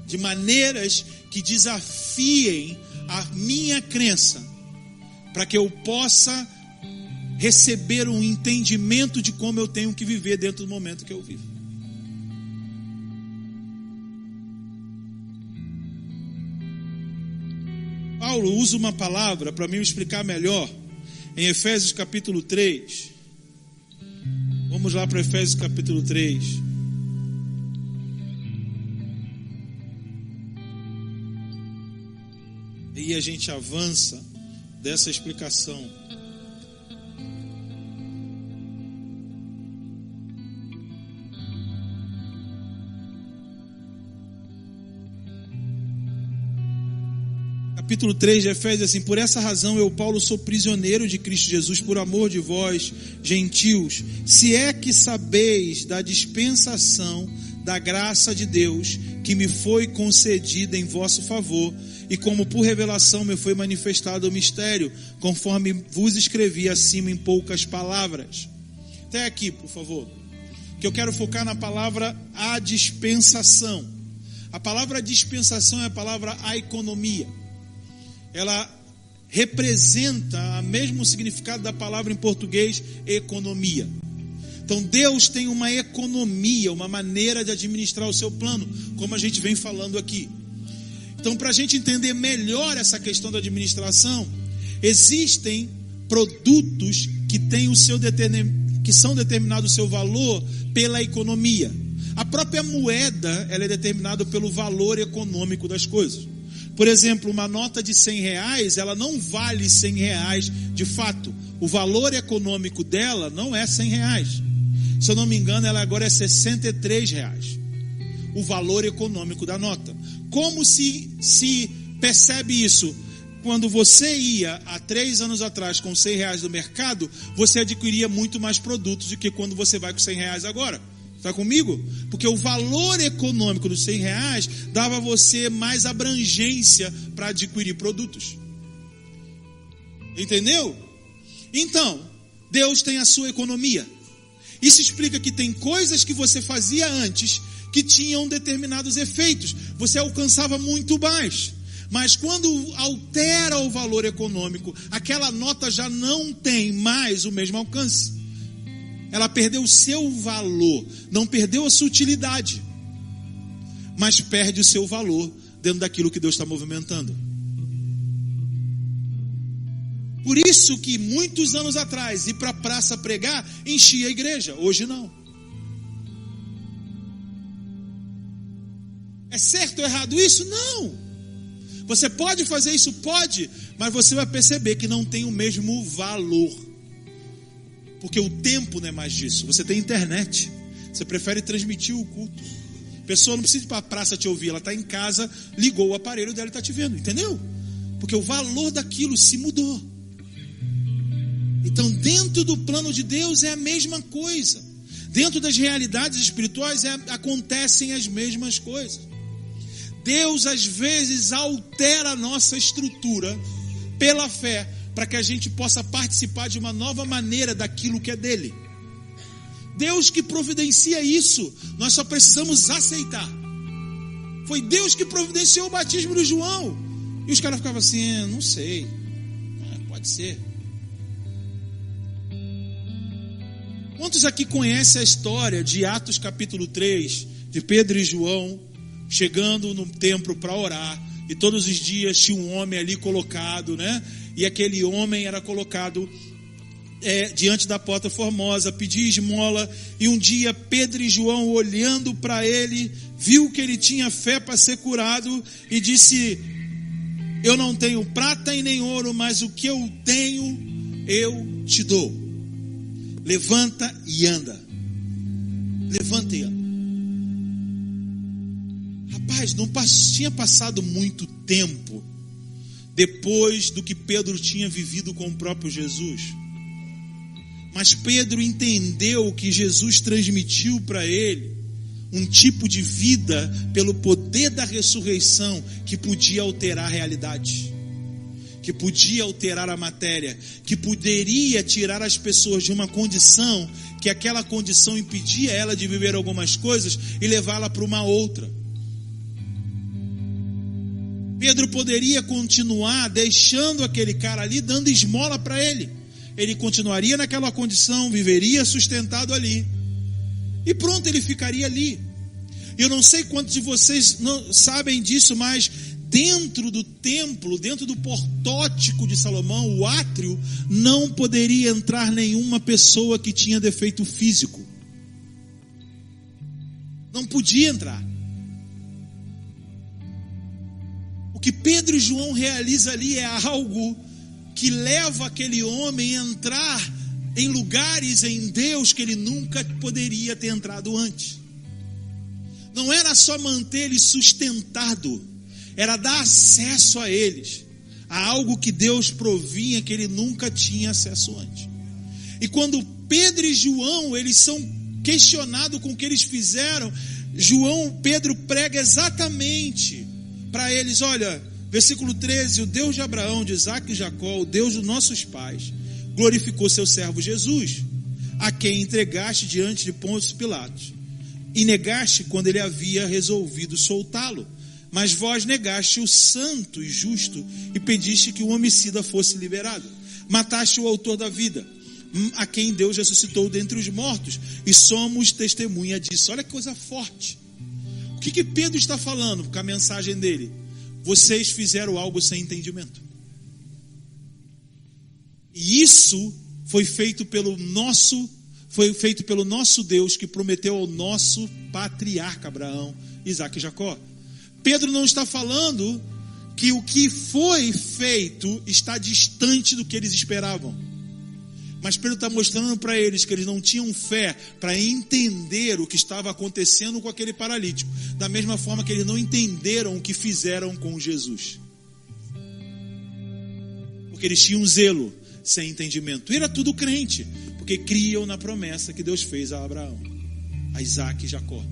de maneiras que desafiem a minha crença, para que eu possa receber um entendimento de como eu tenho que viver dentro do momento que eu vivo. Paulo usa uma palavra para me explicar melhor em Efésios capítulo 3. Vamos lá para Efésios capítulo 3. E a gente avança dessa explicação. Capítulo 3 de Efésios, assim: por essa razão eu, Paulo, sou prisioneiro de Cristo Jesus por amor de vós, gentios, se é que sabeis da dispensação da graça de Deus que me foi concedida em vosso favor, e como por revelação me foi manifestado o mistério, conforme vos escrevi acima em poucas palavras. Até aqui, por favor, que eu quero focar na palavra a dispensação. A palavra dispensação é a palavra aikonomia. Ela representa o mesmo significado da palavra em português economia. Então Deus tem uma economia, uma maneira de administrar o seu plano, como a gente vem falando aqui. Então, para a gente entender melhor essa questão da administração, existem produtos que têm o seu que são determinados o seu valor pela economia. A própria moeda, ela é determinada pelo valor econômico das coisas. Por exemplo, uma nota de R$100, ela não vale R$100 de fato. O valor econômico dela não é R$100. Se eu não me engano, ela agora é R$63. o valor econômico da nota. Como se percebe isso? Quando você ia há 3 anos atrás com R$100 no mercado, você adquiria muito mais produtos do que quando você vai com R$100 agora. Está comigo? Porque o valor econômico dos R$100 dava a você mais abrangência para adquirir produtos. Entendeu? Então, Deus tem a sua economia. Isso explica que tem coisas que você fazia antes que tinham determinados efeitos. Você alcançava muito mais. Mas quando altera o valor econômico, aquela nota já não tem mais o mesmo alcance. Ela perdeu o seu valor, não perdeu a sua utilidade, mas perde o seu valor dentro daquilo que Deus está movimentando. Por isso que muitos anos atrás, ir para a praça pregar, enchia a igreja. Hoje não. É certo ou errado isso? Não. Você pode fazer isso? Pode. Mas você vai perceber que não tem o mesmo valor. Porque o tempo não é mais disso. Você tem internet. Você prefere transmitir o culto. A pessoa não precisa ir para a praça te ouvir. Ela está em casa, ligou o aparelho dela e está te vendo. Entendeu? Porque o valor daquilo se mudou. Então, dentro do plano de Deus é a mesma coisa. Dentro das realidades espirituais acontecem as mesmas coisas. Deus às vezes altera a nossa estrutura pela fé, para que a gente possa participar de uma nova maneira daquilo que é dele. Deus que providencia isso, nós só precisamos aceitar. Foi Deus que providenciou o batismo de João. E os caras ficavam assim, não sei, pode ser. Quantos aqui conhecem a história de Atos capítulo 3, de Pedro e João chegando no templo para orar, e todos os dias tinha um homem ali colocado, né? E aquele homem era colocado diante da porta formosa, pedia esmola, e um dia Pedro e João, olhando para ele, viu que ele tinha fé para ser curado, e disse, eu não tenho prata e nem ouro, mas o que eu tenho, eu te dou. Levanta e anda. Levanta e anda. Rapaz, não tinha passado muito tempo depois do que Pedro tinha vivido com o próprio Jesus. Mas Pedro entendeu que Jesus transmitiu para ele um tipo de vida pelo poder da ressurreição que podia alterar a realidade, que podia alterar a matéria, que poderia tirar as pessoas de uma condição que aquela condição impedia ela de viver algumas coisas e levá-la para uma outra. Pedro poderia continuar deixando aquele cara ali, dando esmola para ele. Ele continuaria naquela condição, viveria sustentado ali. E pronto, ele ficaria ali. Eu não sei quantos de vocês não sabem disso, mas dentro do templo, dentro do portótico de Salomão, o átrio, não poderia entrar nenhuma pessoa que tinha defeito físico. Não podia entrar. O que Pedro e João realizam ali é algo que leva aquele homem a entrar em lugares em Deus que ele nunca poderia ter entrado antes. Não era só manter ele sustentado, era dar acesso a eles, a algo que Deus provinha que ele nunca tinha acesso antes. E quando Pedro e João, eles são questionados com o que eles fizeram, Pedro prega exatamente para eles, olha, versículo 13, o Deus de Abraão, de Isaac e Jacó, o Deus dos nossos pais, glorificou seu servo Jesus, a quem entregaste diante de Pôncio Pilatos, e negaste quando ele havia resolvido soltá-lo, mas vós negaste o santo e justo, e pediste que o homicida fosse liberado, mataste o autor da vida, a quem Deus ressuscitou dentre os mortos, e somos testemunha disso. Olha que coisa forte. O que Pedro está falando com a mensagem dele? Vocês fizeram algo sem entendimento. E isso foi feito pelo nosso Deus, que prometeu ao nosso patriarca Abraão, Isaac e Jacó. Pedro não está falando que o que foi feito está distante do que eles esperavam. Mas Pedro está mostrando para eles que eles não tinham fé para entender o que estava acontecendo com aquele paralítico. Da mesma forma que eles não entenderam o que fizeram com Jesus. Porque eles tinham zelo sem entendimento. E era tudo crente, porque criam na promessa que Deus fez a Abraão, a Isaac e Jacó.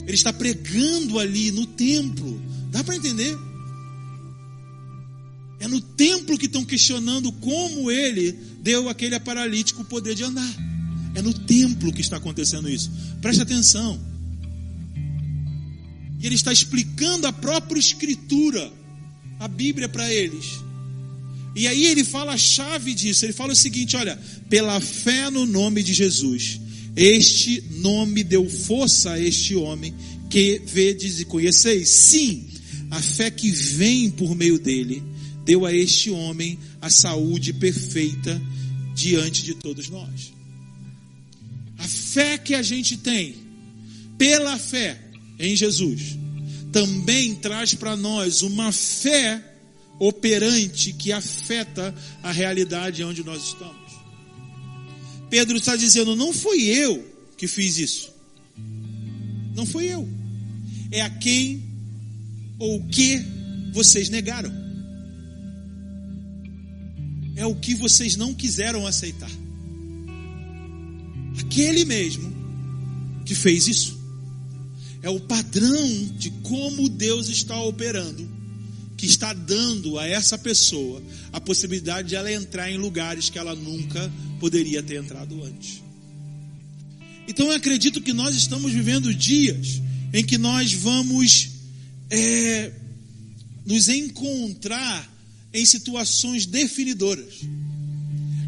Ele está pregando ali no templo. Dá para entender? É no templo que estão questionando como ele deu àquele paralítico o poder de andar. É no templo que está acontecendo isso. Preste atenção. E ele está explicando a própria Escritura, a Bíblia para eles. E aí ele fala a chave disso. Ele fala o seguinte: olha, pela fé no nome de Jesus, este nome deu força a este homem que vedes e conheceis. Sim, a fé que vem por meio dele deu a este homem a saúde perfeita diante de todos nós. A fé que a gente tem, pela fé em Jesus, também traz para nós uma fé operante que afeta a realidade onde nós estamos. Pedro está dizendo: não fui eu que fiz isso. Não fui eu. É a quem ou o que vocês negaram. É o que vocês não quiseram aceitar. Aquele mesmo que fez isso. É o padrão de como Deus está operando, que está dando a essa pessoa a possibilidade de ela entrar em lugares que ela nunca poderia ter entrado antes. Então eu acredito que nós estamos vivendo dias em que nós vamos nos encontrar em situações definidoras.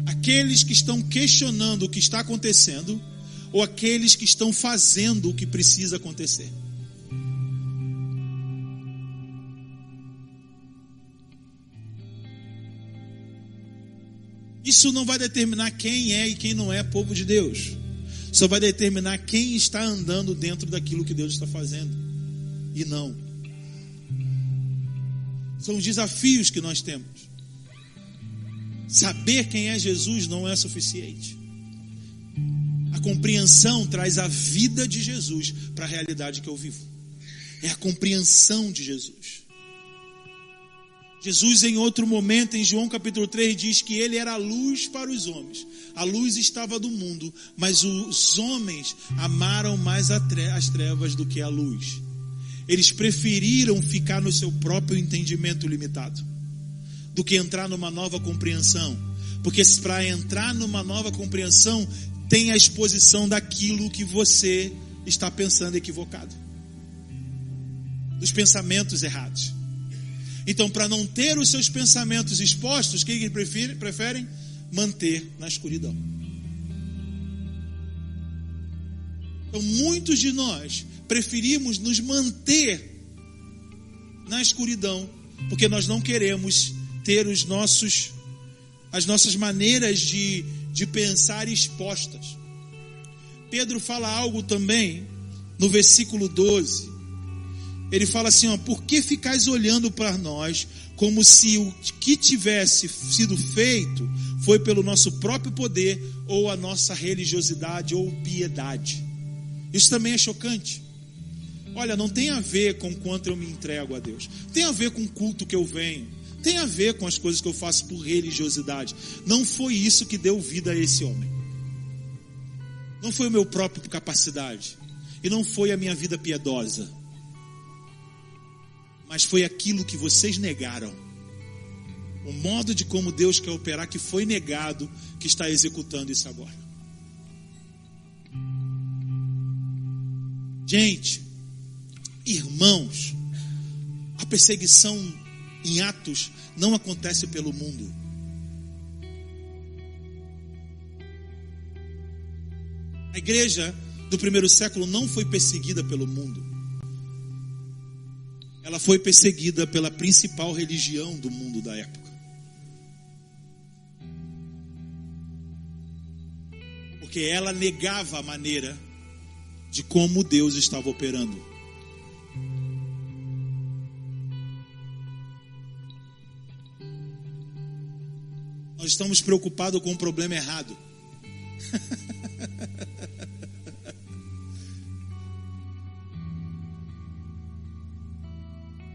Aqueles que estão questionando o que está acontecendo, ou aqueles que estão fazendo o que precisa acontecer. Isso não vai determinar quem é e quem não é povo de Deus. Só vai determinar quem está andando dentro daquilo que Deus está fazendo. E não. São os desafios que nós temos. Saber quem é Jesus não é suficiente. A compreensão traz a vida de Jesus para a realidade que eu vivo. É a compreensão de Jesus. Jesus, em outro momento, em João capítulo 3, diz que ele era a luz para os homens. A luz estava do mundo, mas os homens amaram mais as trevas do que a luz. Eles preferiram ficar no seu próprio entendimento limitado do que entrar numa nova compreensão. Porque para entrar numa nova compreensão, tem a exposição daquilo que você está pensando equivocado, dos pensamentos errados. Então, para não ter os seus pensamentos expostos, o que eles preferem? Manter na escuridão. Então, muitos de nós preferimos nos manter na escuridão, porque nós não queremos ter as nossas maneiras de pensar expostas. Pedro fala algo também no versículo 12. Ele fala assim, por que ficais olhando para nós como se o que tivesse sido feito foi pelo nosso próprio poder ou a nossa religiosidade ou piedade? Isso também é chocante. Olha, não tem a ver com quanto eu me entrego a Deus. Tem a ver com o culto que eu venho. Tem a ver com as coisas que eu faço por religiosidade. Não foi isso que deu vida a esse homem. Não foi o meu próprio capacidade. E não foi a minha vida piedosa. Mas foi aquilo que vocês negaram. O modo de como Deus quer operar que foi negado, que está executando isso agora. Gente, irmãos, a perseguição em Atos não acontece pelo mundo. A igreja do primeiro século não foi perseguida pelo mundo. Ela foi perseguida pela principal religião do mundo da época. Porque ela negava a maneira de como Deus estava operando. Nós estamos preocupados com o problema errado.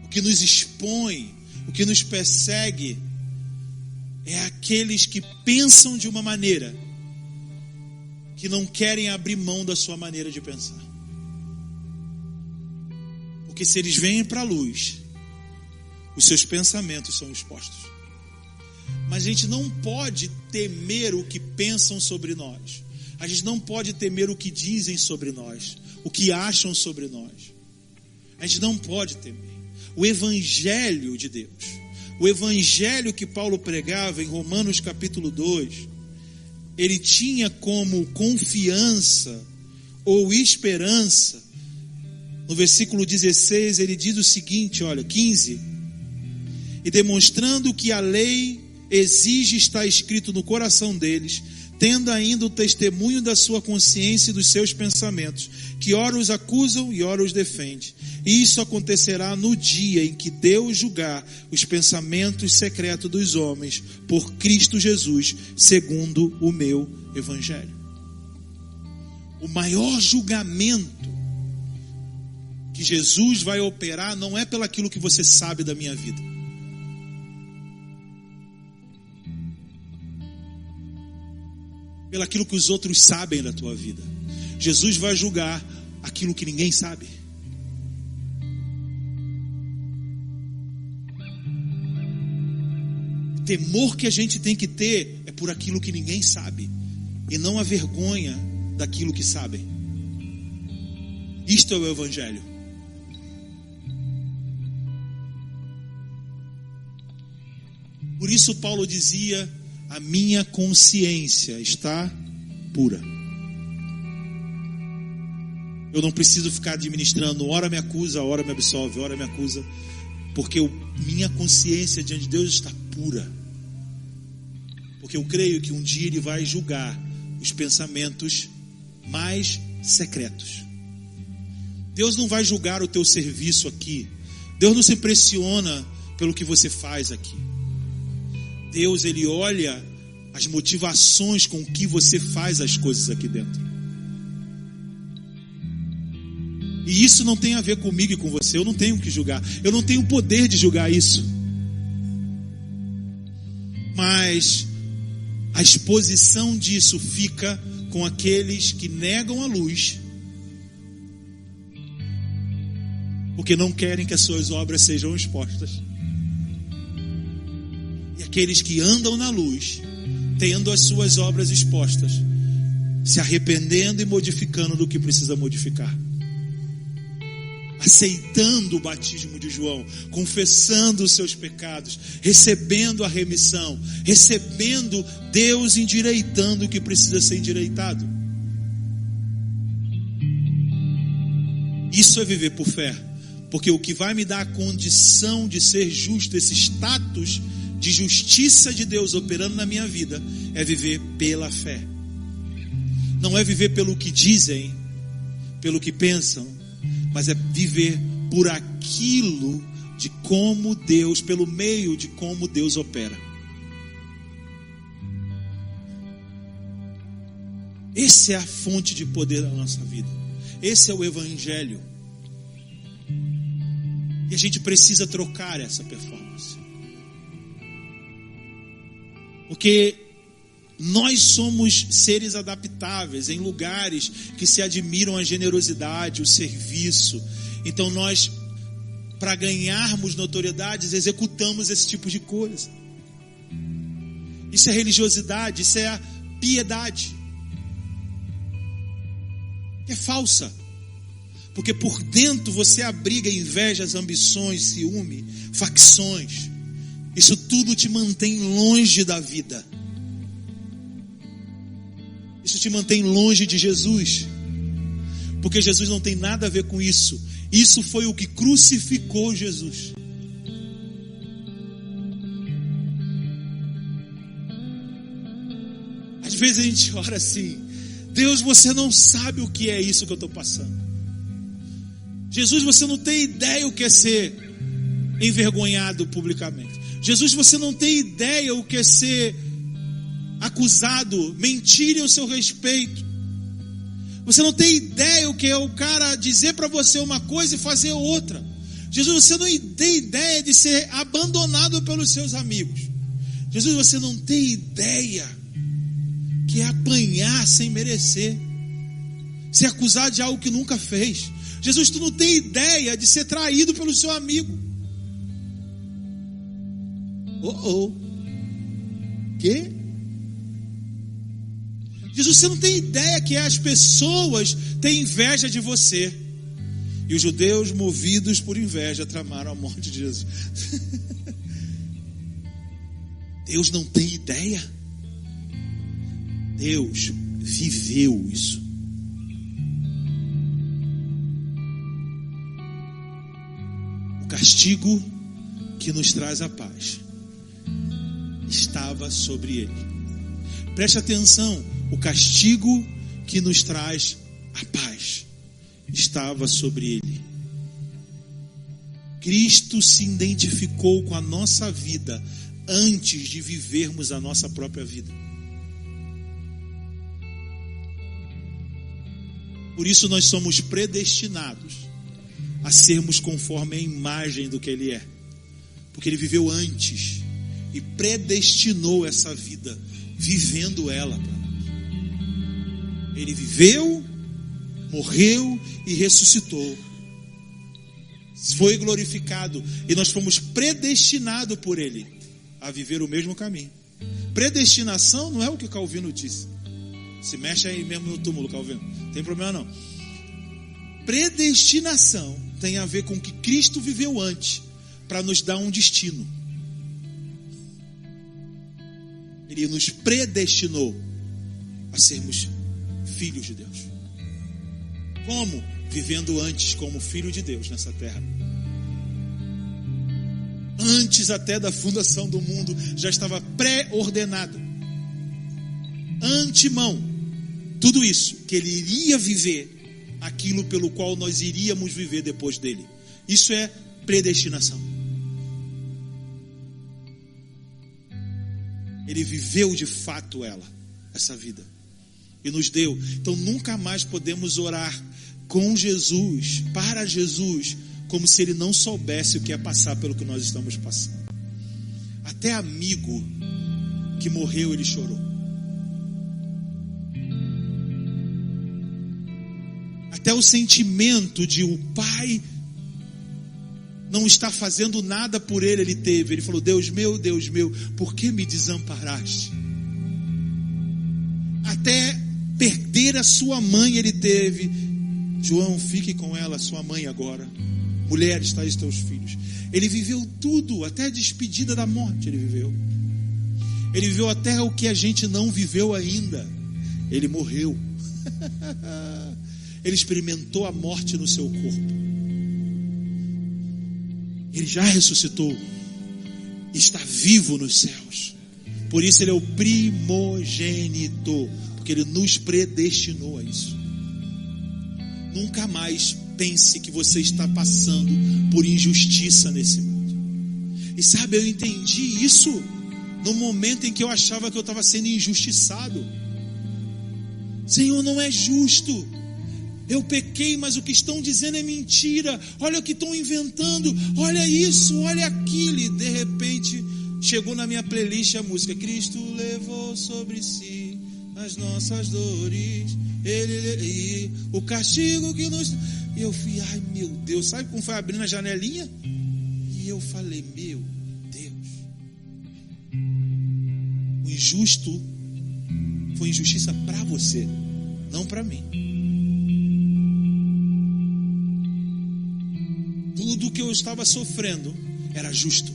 O que nos expõe, o que nos persegue, é aqueles que pensam de uma maneira que não querem abrir mão da sua maneira de pensar. Porque se eles vêm para a luz, os seus pensamentos são expostos. Mas a gente não pode temer o que pensam sobre nós. A gente não pode temer o que dizem sobre nós, o que acham sobre nós. A gente não pode temer. O Evangelho de Deus, o Evangelho que Paulo pregava em Romanos capítulo 2, ele tinha como confiança ou esperança. No versículo 16 ele diz o seguinte, olha, 15: e demonstrando que a lei exige estar escrito no coração deles, tendo ainda o testemunho da sua consciência e dos seus pensamentos, que ora os acusam e ora os defende. E isso acontecerá no dia em que Deus julgar os pensamentos secretos dos homens por Cristo Jesus, segundo o meu Evangelho. O maior julgamento que Jesus vai operar não é pelo aquilo que você sabe da minha vida. Pelo aquilo que os outros sabem da tua vida. Jesus vai julgar aquilo que ninguém sabe. O temor que a gente tem que ter é por aquilo que ninguém sabe, e não a vergonha daquilo que sabem. Isto é o Evangelho. Por isso Paulo dizia: a minha consciência está pura. Eu não preciso ficar administrando, ora me acusa, ora me absolve, ora me acusa, porque minha consciência diante de Deus está pura. Porque eu creio que um dia Ele vai julgar os pensamentos mais secretos. Deus não vai julgar o teu serviço aqui. Deus não se impressiona pelo que você faz aqui. Deus, Ele olha as motivações com que você faz as coisas aqui dentro. E isso não tem a ver comigo e com você. Eu não tenho que julgar. Eu não tenho o poder de julgar isso. Mas a exposição disso fica com aqueles que negam a luz, porque não querem que as suas obras sejam expostas. Aqueles que andam na luz, tendo as suas obras expostas, se arrependendo e modificando do que precisa modificar, aceitando o batismo de João, confessando os seus pecados, recebendo a remissão, recebendo Deus, endireitando o que precisa ser endireitado. Isso é viver por fé, porque o que vai me dar a condição de ser justo, esse status de justiça de Deus operando na minha vida, é viver pela fé. Não é viver pelo que dizem, pelo que pensam, mas é viver por aquilo de como Deus, pelo meio de como Deus opera. Essa é a fonte de poder da nossa vida. Esse é o Evangelho. E a gente precisa trocar essa performance. Porque nós somos seres adaptáveis em lugares que se admiram a generosidade, o serviço. Então nós, para ganharmos notoriedades, executamos esse tipo de coisa. Isso é religiosidade, isso é a piedade. É falsa. Porque por dentro você abriga invejas, ambições, ciúme, facções. Isso tudo te mantém longe da vida. Isso te mantém longe de Jesus. Porque Jesus não tem nada a ver com isso. Isso foi o que crucificou Jesus. Às vezes a gente ora assim: Deus, você não sabe o que é isso que eu estou passando. Jesus, você não tem ideia o que é ser envergonhado publicamente. Jesus, você não tem ideia o que é ser acusado, mentirem ao seu respeito. Você não tem ideia o que é o cara dizer para você uma coisa e fazer outra. Jesus, você não tem ideia de ser abandonado pelos seus amigos. Jesus, você não tem ideia que é apanhar sem merecer, ser acusado de algo que nunca fez. Jesus, tu não tem ideia de ser traído pelo seu amigo. Que? Jesus, você não tem ideia que as pessoas têm inveja de você. E os judeus, movidos por inveja, tramaram a morte de Jesus. Deus não tem ideia. Deus viveu isso. O castigo que nos traz a paz estava sobre ele. Preste atenção, o castigo que nos traz a paz estava sobre ele. Cristo se identificou com a nossa vida antes de vivermos a nossa própria vida. Por isso nós somos predestinados a sermos conforme a imagem do que ele é. Porque ele viveu antes e predestinou essa vida, vivendo ela para nós. Ele viveu, morreu e ressuscitou. Foi glorificado e nós fomos predestinados por ele a viver o mesmo caminho. Predestinação não é o que Calvino disse. Se mexe aí mesmo no túmulo, Calvino. Não tem problema não. Predestinação tem a ver com o que Cristo viveu antes para nos dar um destino. Ele nos predestinou a sermos filhos de Deus. Como? Vivendo antes como filho de Deus nessa terra. Antes até da fundação do mundo já estava pré-ordenado. Antemão. Tudo isso, que ele iria viver aquilo pelo qual nós iríamos viver depois dele. Isso é predestinação. Ele viveu de fato essa vida. E nos deu. Então nunca mais podemos orar com Jesus, para Jesus, como se ele não soubesse o que é passar pelo que nós estamos passando. Até amigo que morreu, ele chorou. Até o sentimento de o pai não estar fazendo nada por ele, ele teve. Ele falou: Deus meu, por que me desamparaste? Até perder a sua mãe ele teve. João, fique com ela, sua mãe agora. Mulher, está aí teus filhos. Ele viveu tudo, até a despedida da morte ele viveu. Ele viveu até o que a gente não viveu ainda. Ele morreu. Ele experimentou a morte no seu corpo. Ele já ressuscitou. Está vivo nos céus. Por isso ele é o primogênito. Porque ele nos predestinou a isso. Nunca mais pense que você está passando por injustiça nesse mundo. E sabe, eu entendi isso no momento em que eu achava que eu estava sendo injustiçado. Senhor, não é justo. Eu pequei, mas o que estão dizendo é mentira. Olha o que estão inventando. Olha isso, olha aquilo. E de repente chegou na minha playlist a música: Cristo levou sobre si as nossas dores, e o castigo que nos... E eu fui, ai meu Deus, sabe como foi abrindo a janelinha? E eu falei: meu Deus, o injusto foi injustiça para você, não para mim. Tudo que eu estava sofrendo era justo,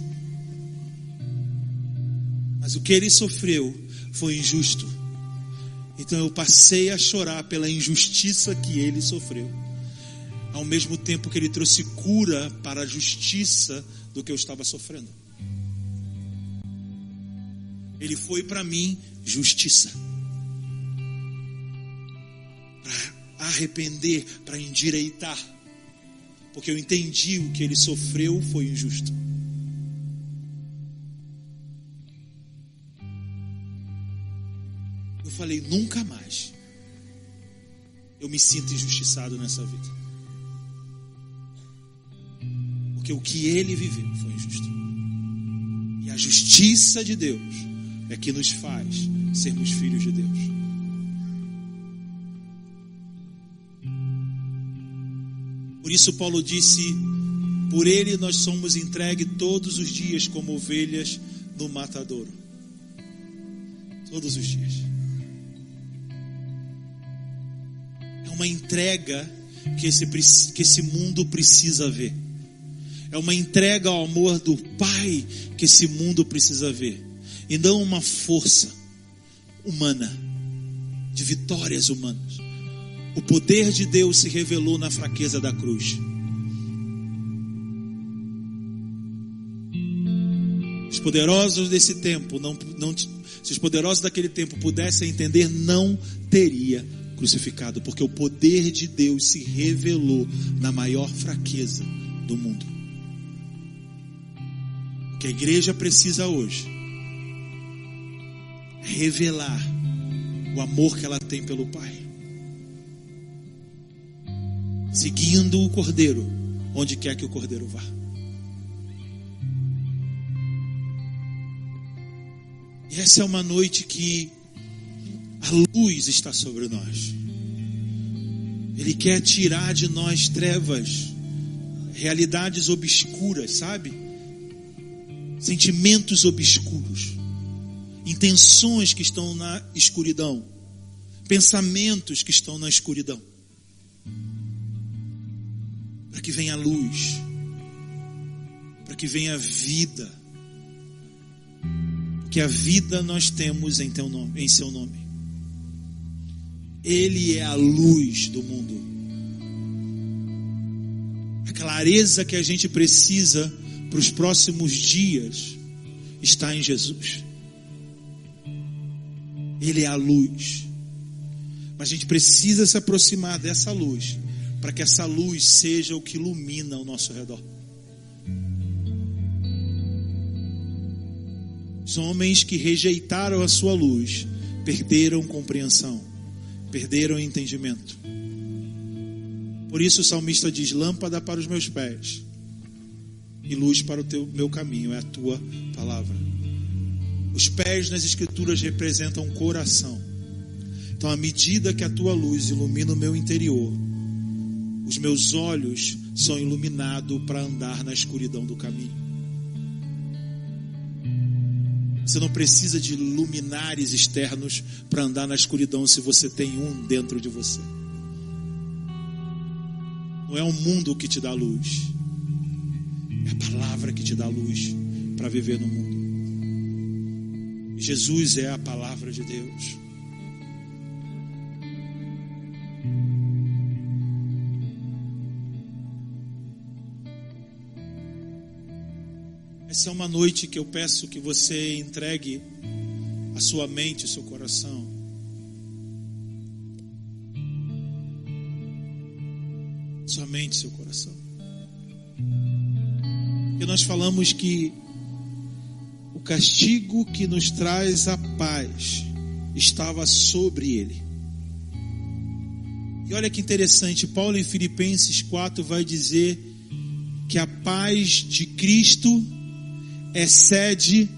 mas o que ele sofreu foi injusto. Então eu passei a chorar pela injustiça que ele sofreu, ao mesmo tempo que ele trouxe cura para a justiça do que eu estava sofrendo. Ele foi para mim justiça, para arrepender, para endireitar, porque eu entendi o que ele sofreu foi injusto. Eu falei, nunca mais eu me sinto injustiçado nessa vida. Porque o que ele viveu foi injusto. E a justiça de Deus é que nos faz sermos filhos de Deus. Por isso Paulo disse, por ele nós somos entregues todos os dias como ovelhas no matadouro. Todos os dias. É uma entrega que esse mundo precisa ver. É uma entrega ao amor do Pai que esse mundo precisa ver. E não uma força humana, de vitórias humanas. O poder de Deus se revelou na fraqueza da cruz. Os poderosos desse tempo, se os poderosos daquele tempo pudessem entender, não teria crucificado, porque o poder de Deus se revelou na maior fraqueza do mundo. O que a igreja precisa hoje é revelar o amor que ela tem pelo Pai, seguindo o Cordeiro onde quer que o Cordeiro vá. E essa é uma noite que a luz está sobre nós. Ele quer tirar de nós trevas, realidades obscuras, sabe? Sentimentos obscuros, intenções que estão na escuridão, pensamentos que estão na escuridão. Para que venha a luz, para que venha a vida, porque a vida nós temos em teu nome, em seu nome. Ele é a luz do mundo. A clareza que a gente precisa para os próximos dias está em Jesus. Ele é a luz. Mas a gente precisa se aproximar dessa luz, para que essa luz seja o que ilumina ao nosso redor. Os homens que rejeitaram a sua luz perderam compreensão, perderam entendimento. Por isso o salmista diz, lâmpada para os meus pés e luz para o meu caminho é a tua palavra. Os pés nas escrituras representam o coração. Então, à medida que a tua luz ilumina o meu interior, os meus olhos são iluminados para andar na escuridão do caminho. Você não precisa de luminares externos para andar na escuridão se você tem um dentro de você. Não é o mundo que te dá luz, é a palavra que te dá luz para viver no mundo. Jesus é a palavra de Deus. Essa é uma noite que eu peço que você entregue a sua mente, o seu coração. Sua mente, seu coração. E nós falamos que o castigo que nos traz a paz estava sobre ele. E olha que interessante, Paulo em Filipenses 4 vai dizer que a paz de Cristo excede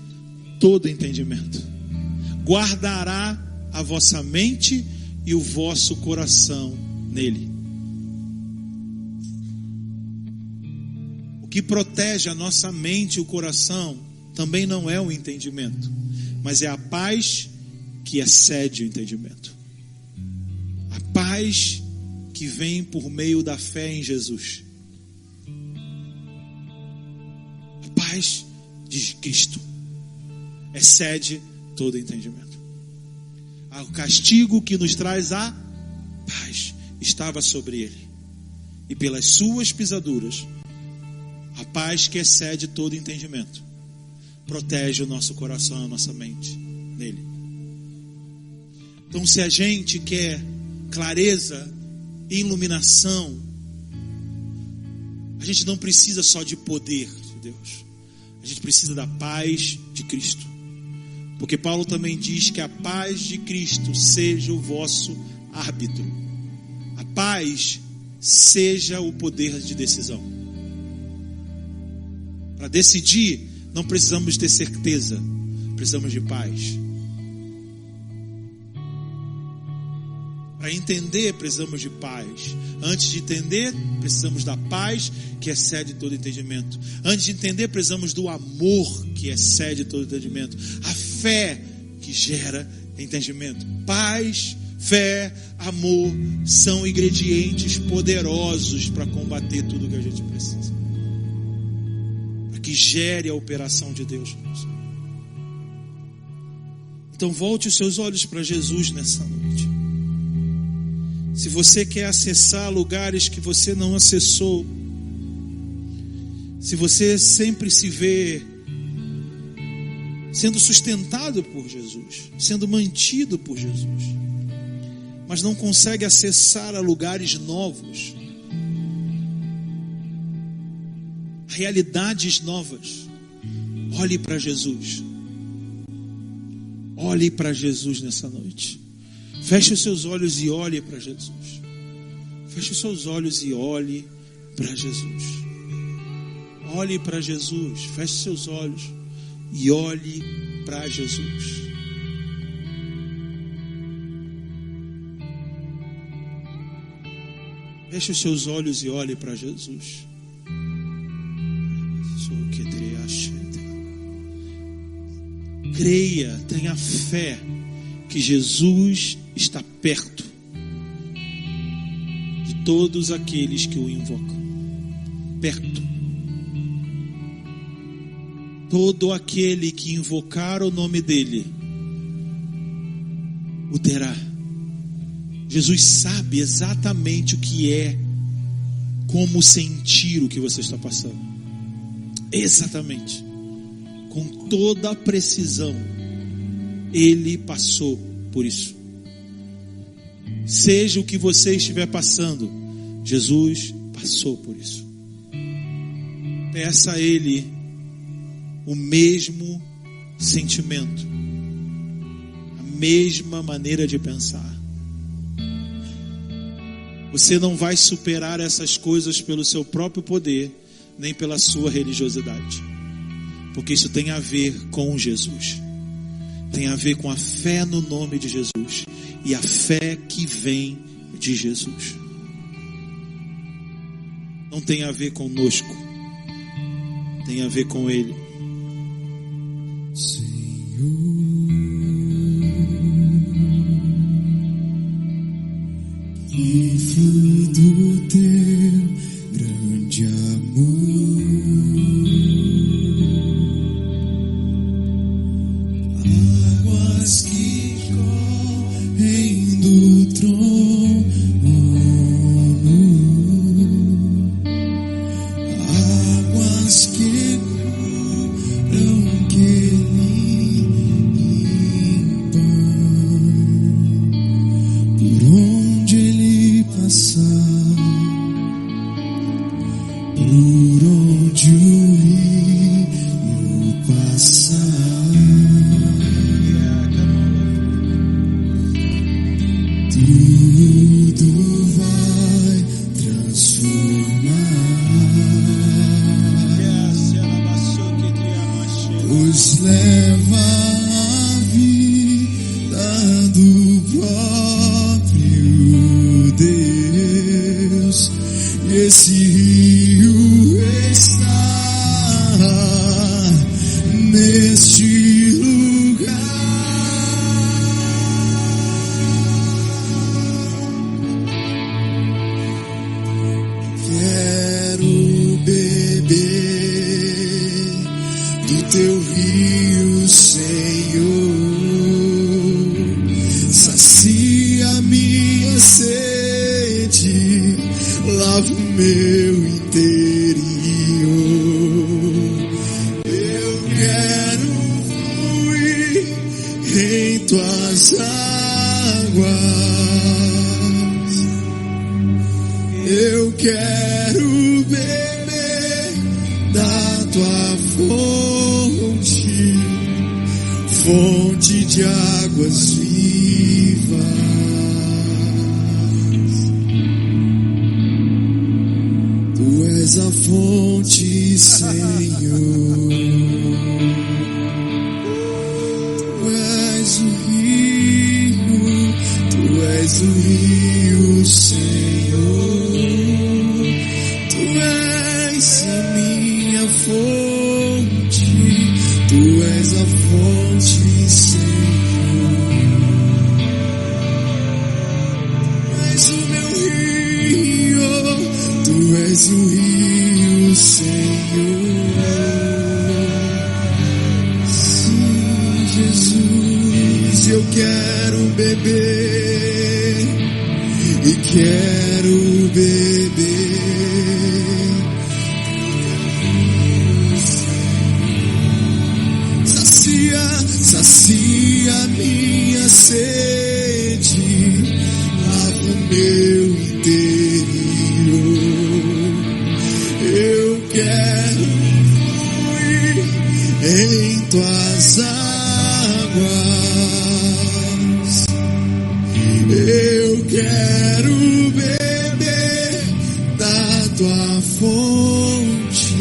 todo entendimento. Guardará a vossa mente e o vosso coração nele. O que protege a nossa mente e o coração também não é o entendimento, mas é a paz que excede o entendimento. A paz que vem por meio da fé em Jesus. A paz de Cristo excede todo entendimento. O castigo que nos traz a paz estava sobre ele, e pelas suas pisaduras, a paz que excede todo entendimento protege o nosso coração, a nossa mente nele. Então, se a gente quer clareza e iluminação, a gente não precisa só de poder de Deus. A gente precisa da paz de Cristo. Porque Paulo também diz que a paz de Cristo seja o vosso árbitro. A paz seja o poder de decisão. Para decidir, não precisamos ter certeza, precisamos de paz. Para entender, precisamos de paz. Antes de entender, precisamos da paz que excede todo entendimento. Antes de entender, precisamos do amor que excede todo entendimento. A fé que gera entendimento. Paz, fé, amor são ingredientes poderosos para combater tudo o que a gente precisa. Para que gere a operação de Deus. Então volte os seus olhos para Jesus nessa noite. Se você quer acessar lugares que você não acessou, se você sempre se vê sendo sustentado por Jesus, sendo mantido por Jesus, mas não consegue acessar a lugares novos, realidades novas, olhe para Jesus. Olhe para Jesus nessa noite. Feche os seus olhos e olhe para Jesus. Feche os seus olhos e olhe para Jesus. Olhe para Jesus. Feche os seus olhos e olhe para Jesus. Feche os seus olhos e olhe para Jesus. Creia, tenha fé que Jesus está perto de todos aqueles que o invocam. Perto. Todo aquele que invocar o nome dele o terá. Jesus sabe exatamente o que é, como sentir o que você está passando. Exatamente. Com toda a precisão, Ele passou por isso. Seja o que você estiver passando, Jesus passou por isso. Peça a Ele o mesmo sentimento, a mesma maneira de pensar. Você não vai superar essas coisas pelo seu próprio poder, nem pela sua religiosidade. Porque isso tem a ver com Jesus. Tem a ver com a fé no nome de Jesus. E a fé que vem de Jesus. Não tem a ver conosco. Tem a ver com Ele. Senhor, que flui do teu grande amor. fonte de águas vivas. Tu és a fonte, Senhor. Tu és o rio, tu és o rio, Senhor. Tu és a minha fonte, tu és a fonte, Senhor. Tu és o meu rio, tu és o rio, Senhor. Sim, Jesus, eu quero beber e quero beber. Sacia minha sede, lava o meu interior. Eu quero fluir em tuas águas. Eu quero beber da tua fonte,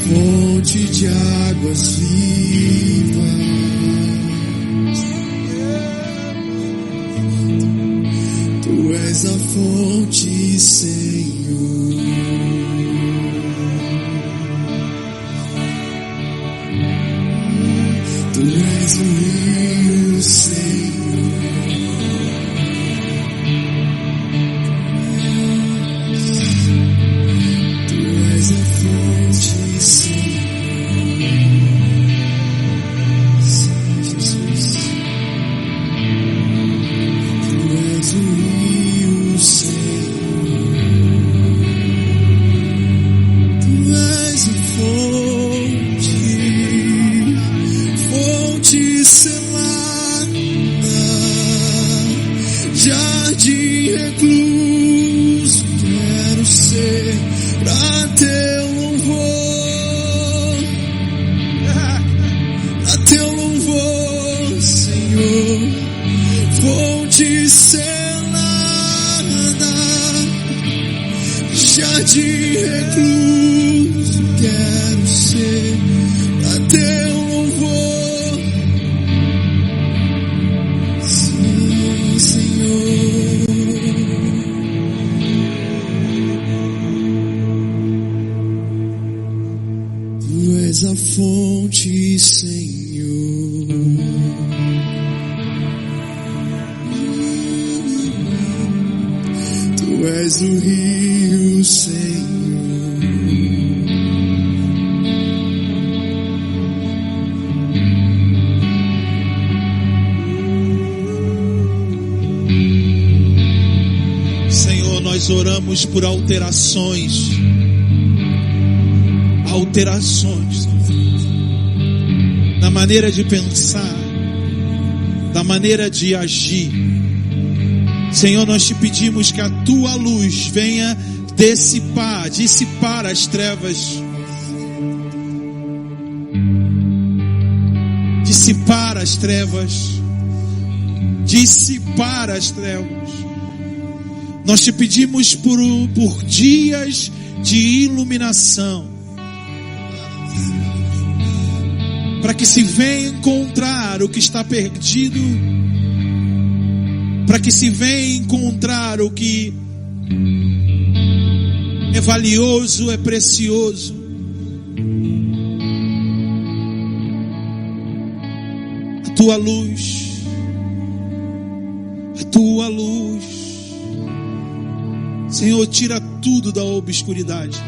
fonte de águas vivas. Tu és a fonte, Senhor. Tu és o rio, Senhor. Tu és a fonte, Senhor. Oramos por alterações, na maneira de pensar, da maneira de agir. Senhor, nós te pedimos que a tua luz venha dissipar as trevas, dissipar as trevas. Nós te pedimos por dias de iluminação, para que se venha encontrar o que está perdido, para que se venha encontrar o que é valioso, é precioso. A tua luz, Senhor, tira tudo da obscuridade,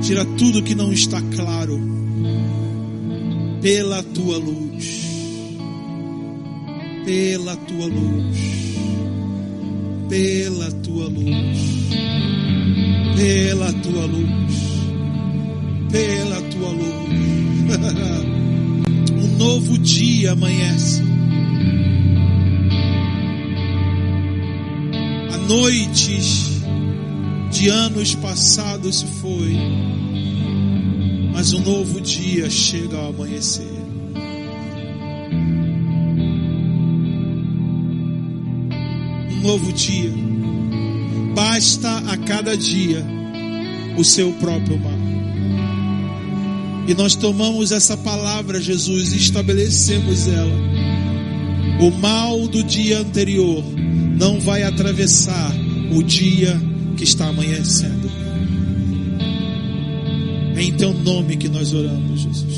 tira tudo que não está claro, pela tua luz, pela tua luz, pela tua luz, pela tua luz, pela tua luz. Um novo dia amanhece. Noites de anos passados se foi, mas um novo dia chega ao amanhecer. Um novo dia. Basta a cada dia o seu próprio mal. E nós tomamos essa palavra, Jesus, e estabelecemos ela. O mal do dia anterior não vai atravessar o dia que está amanhecendo. É em teu nome que nós oramos, Jesus.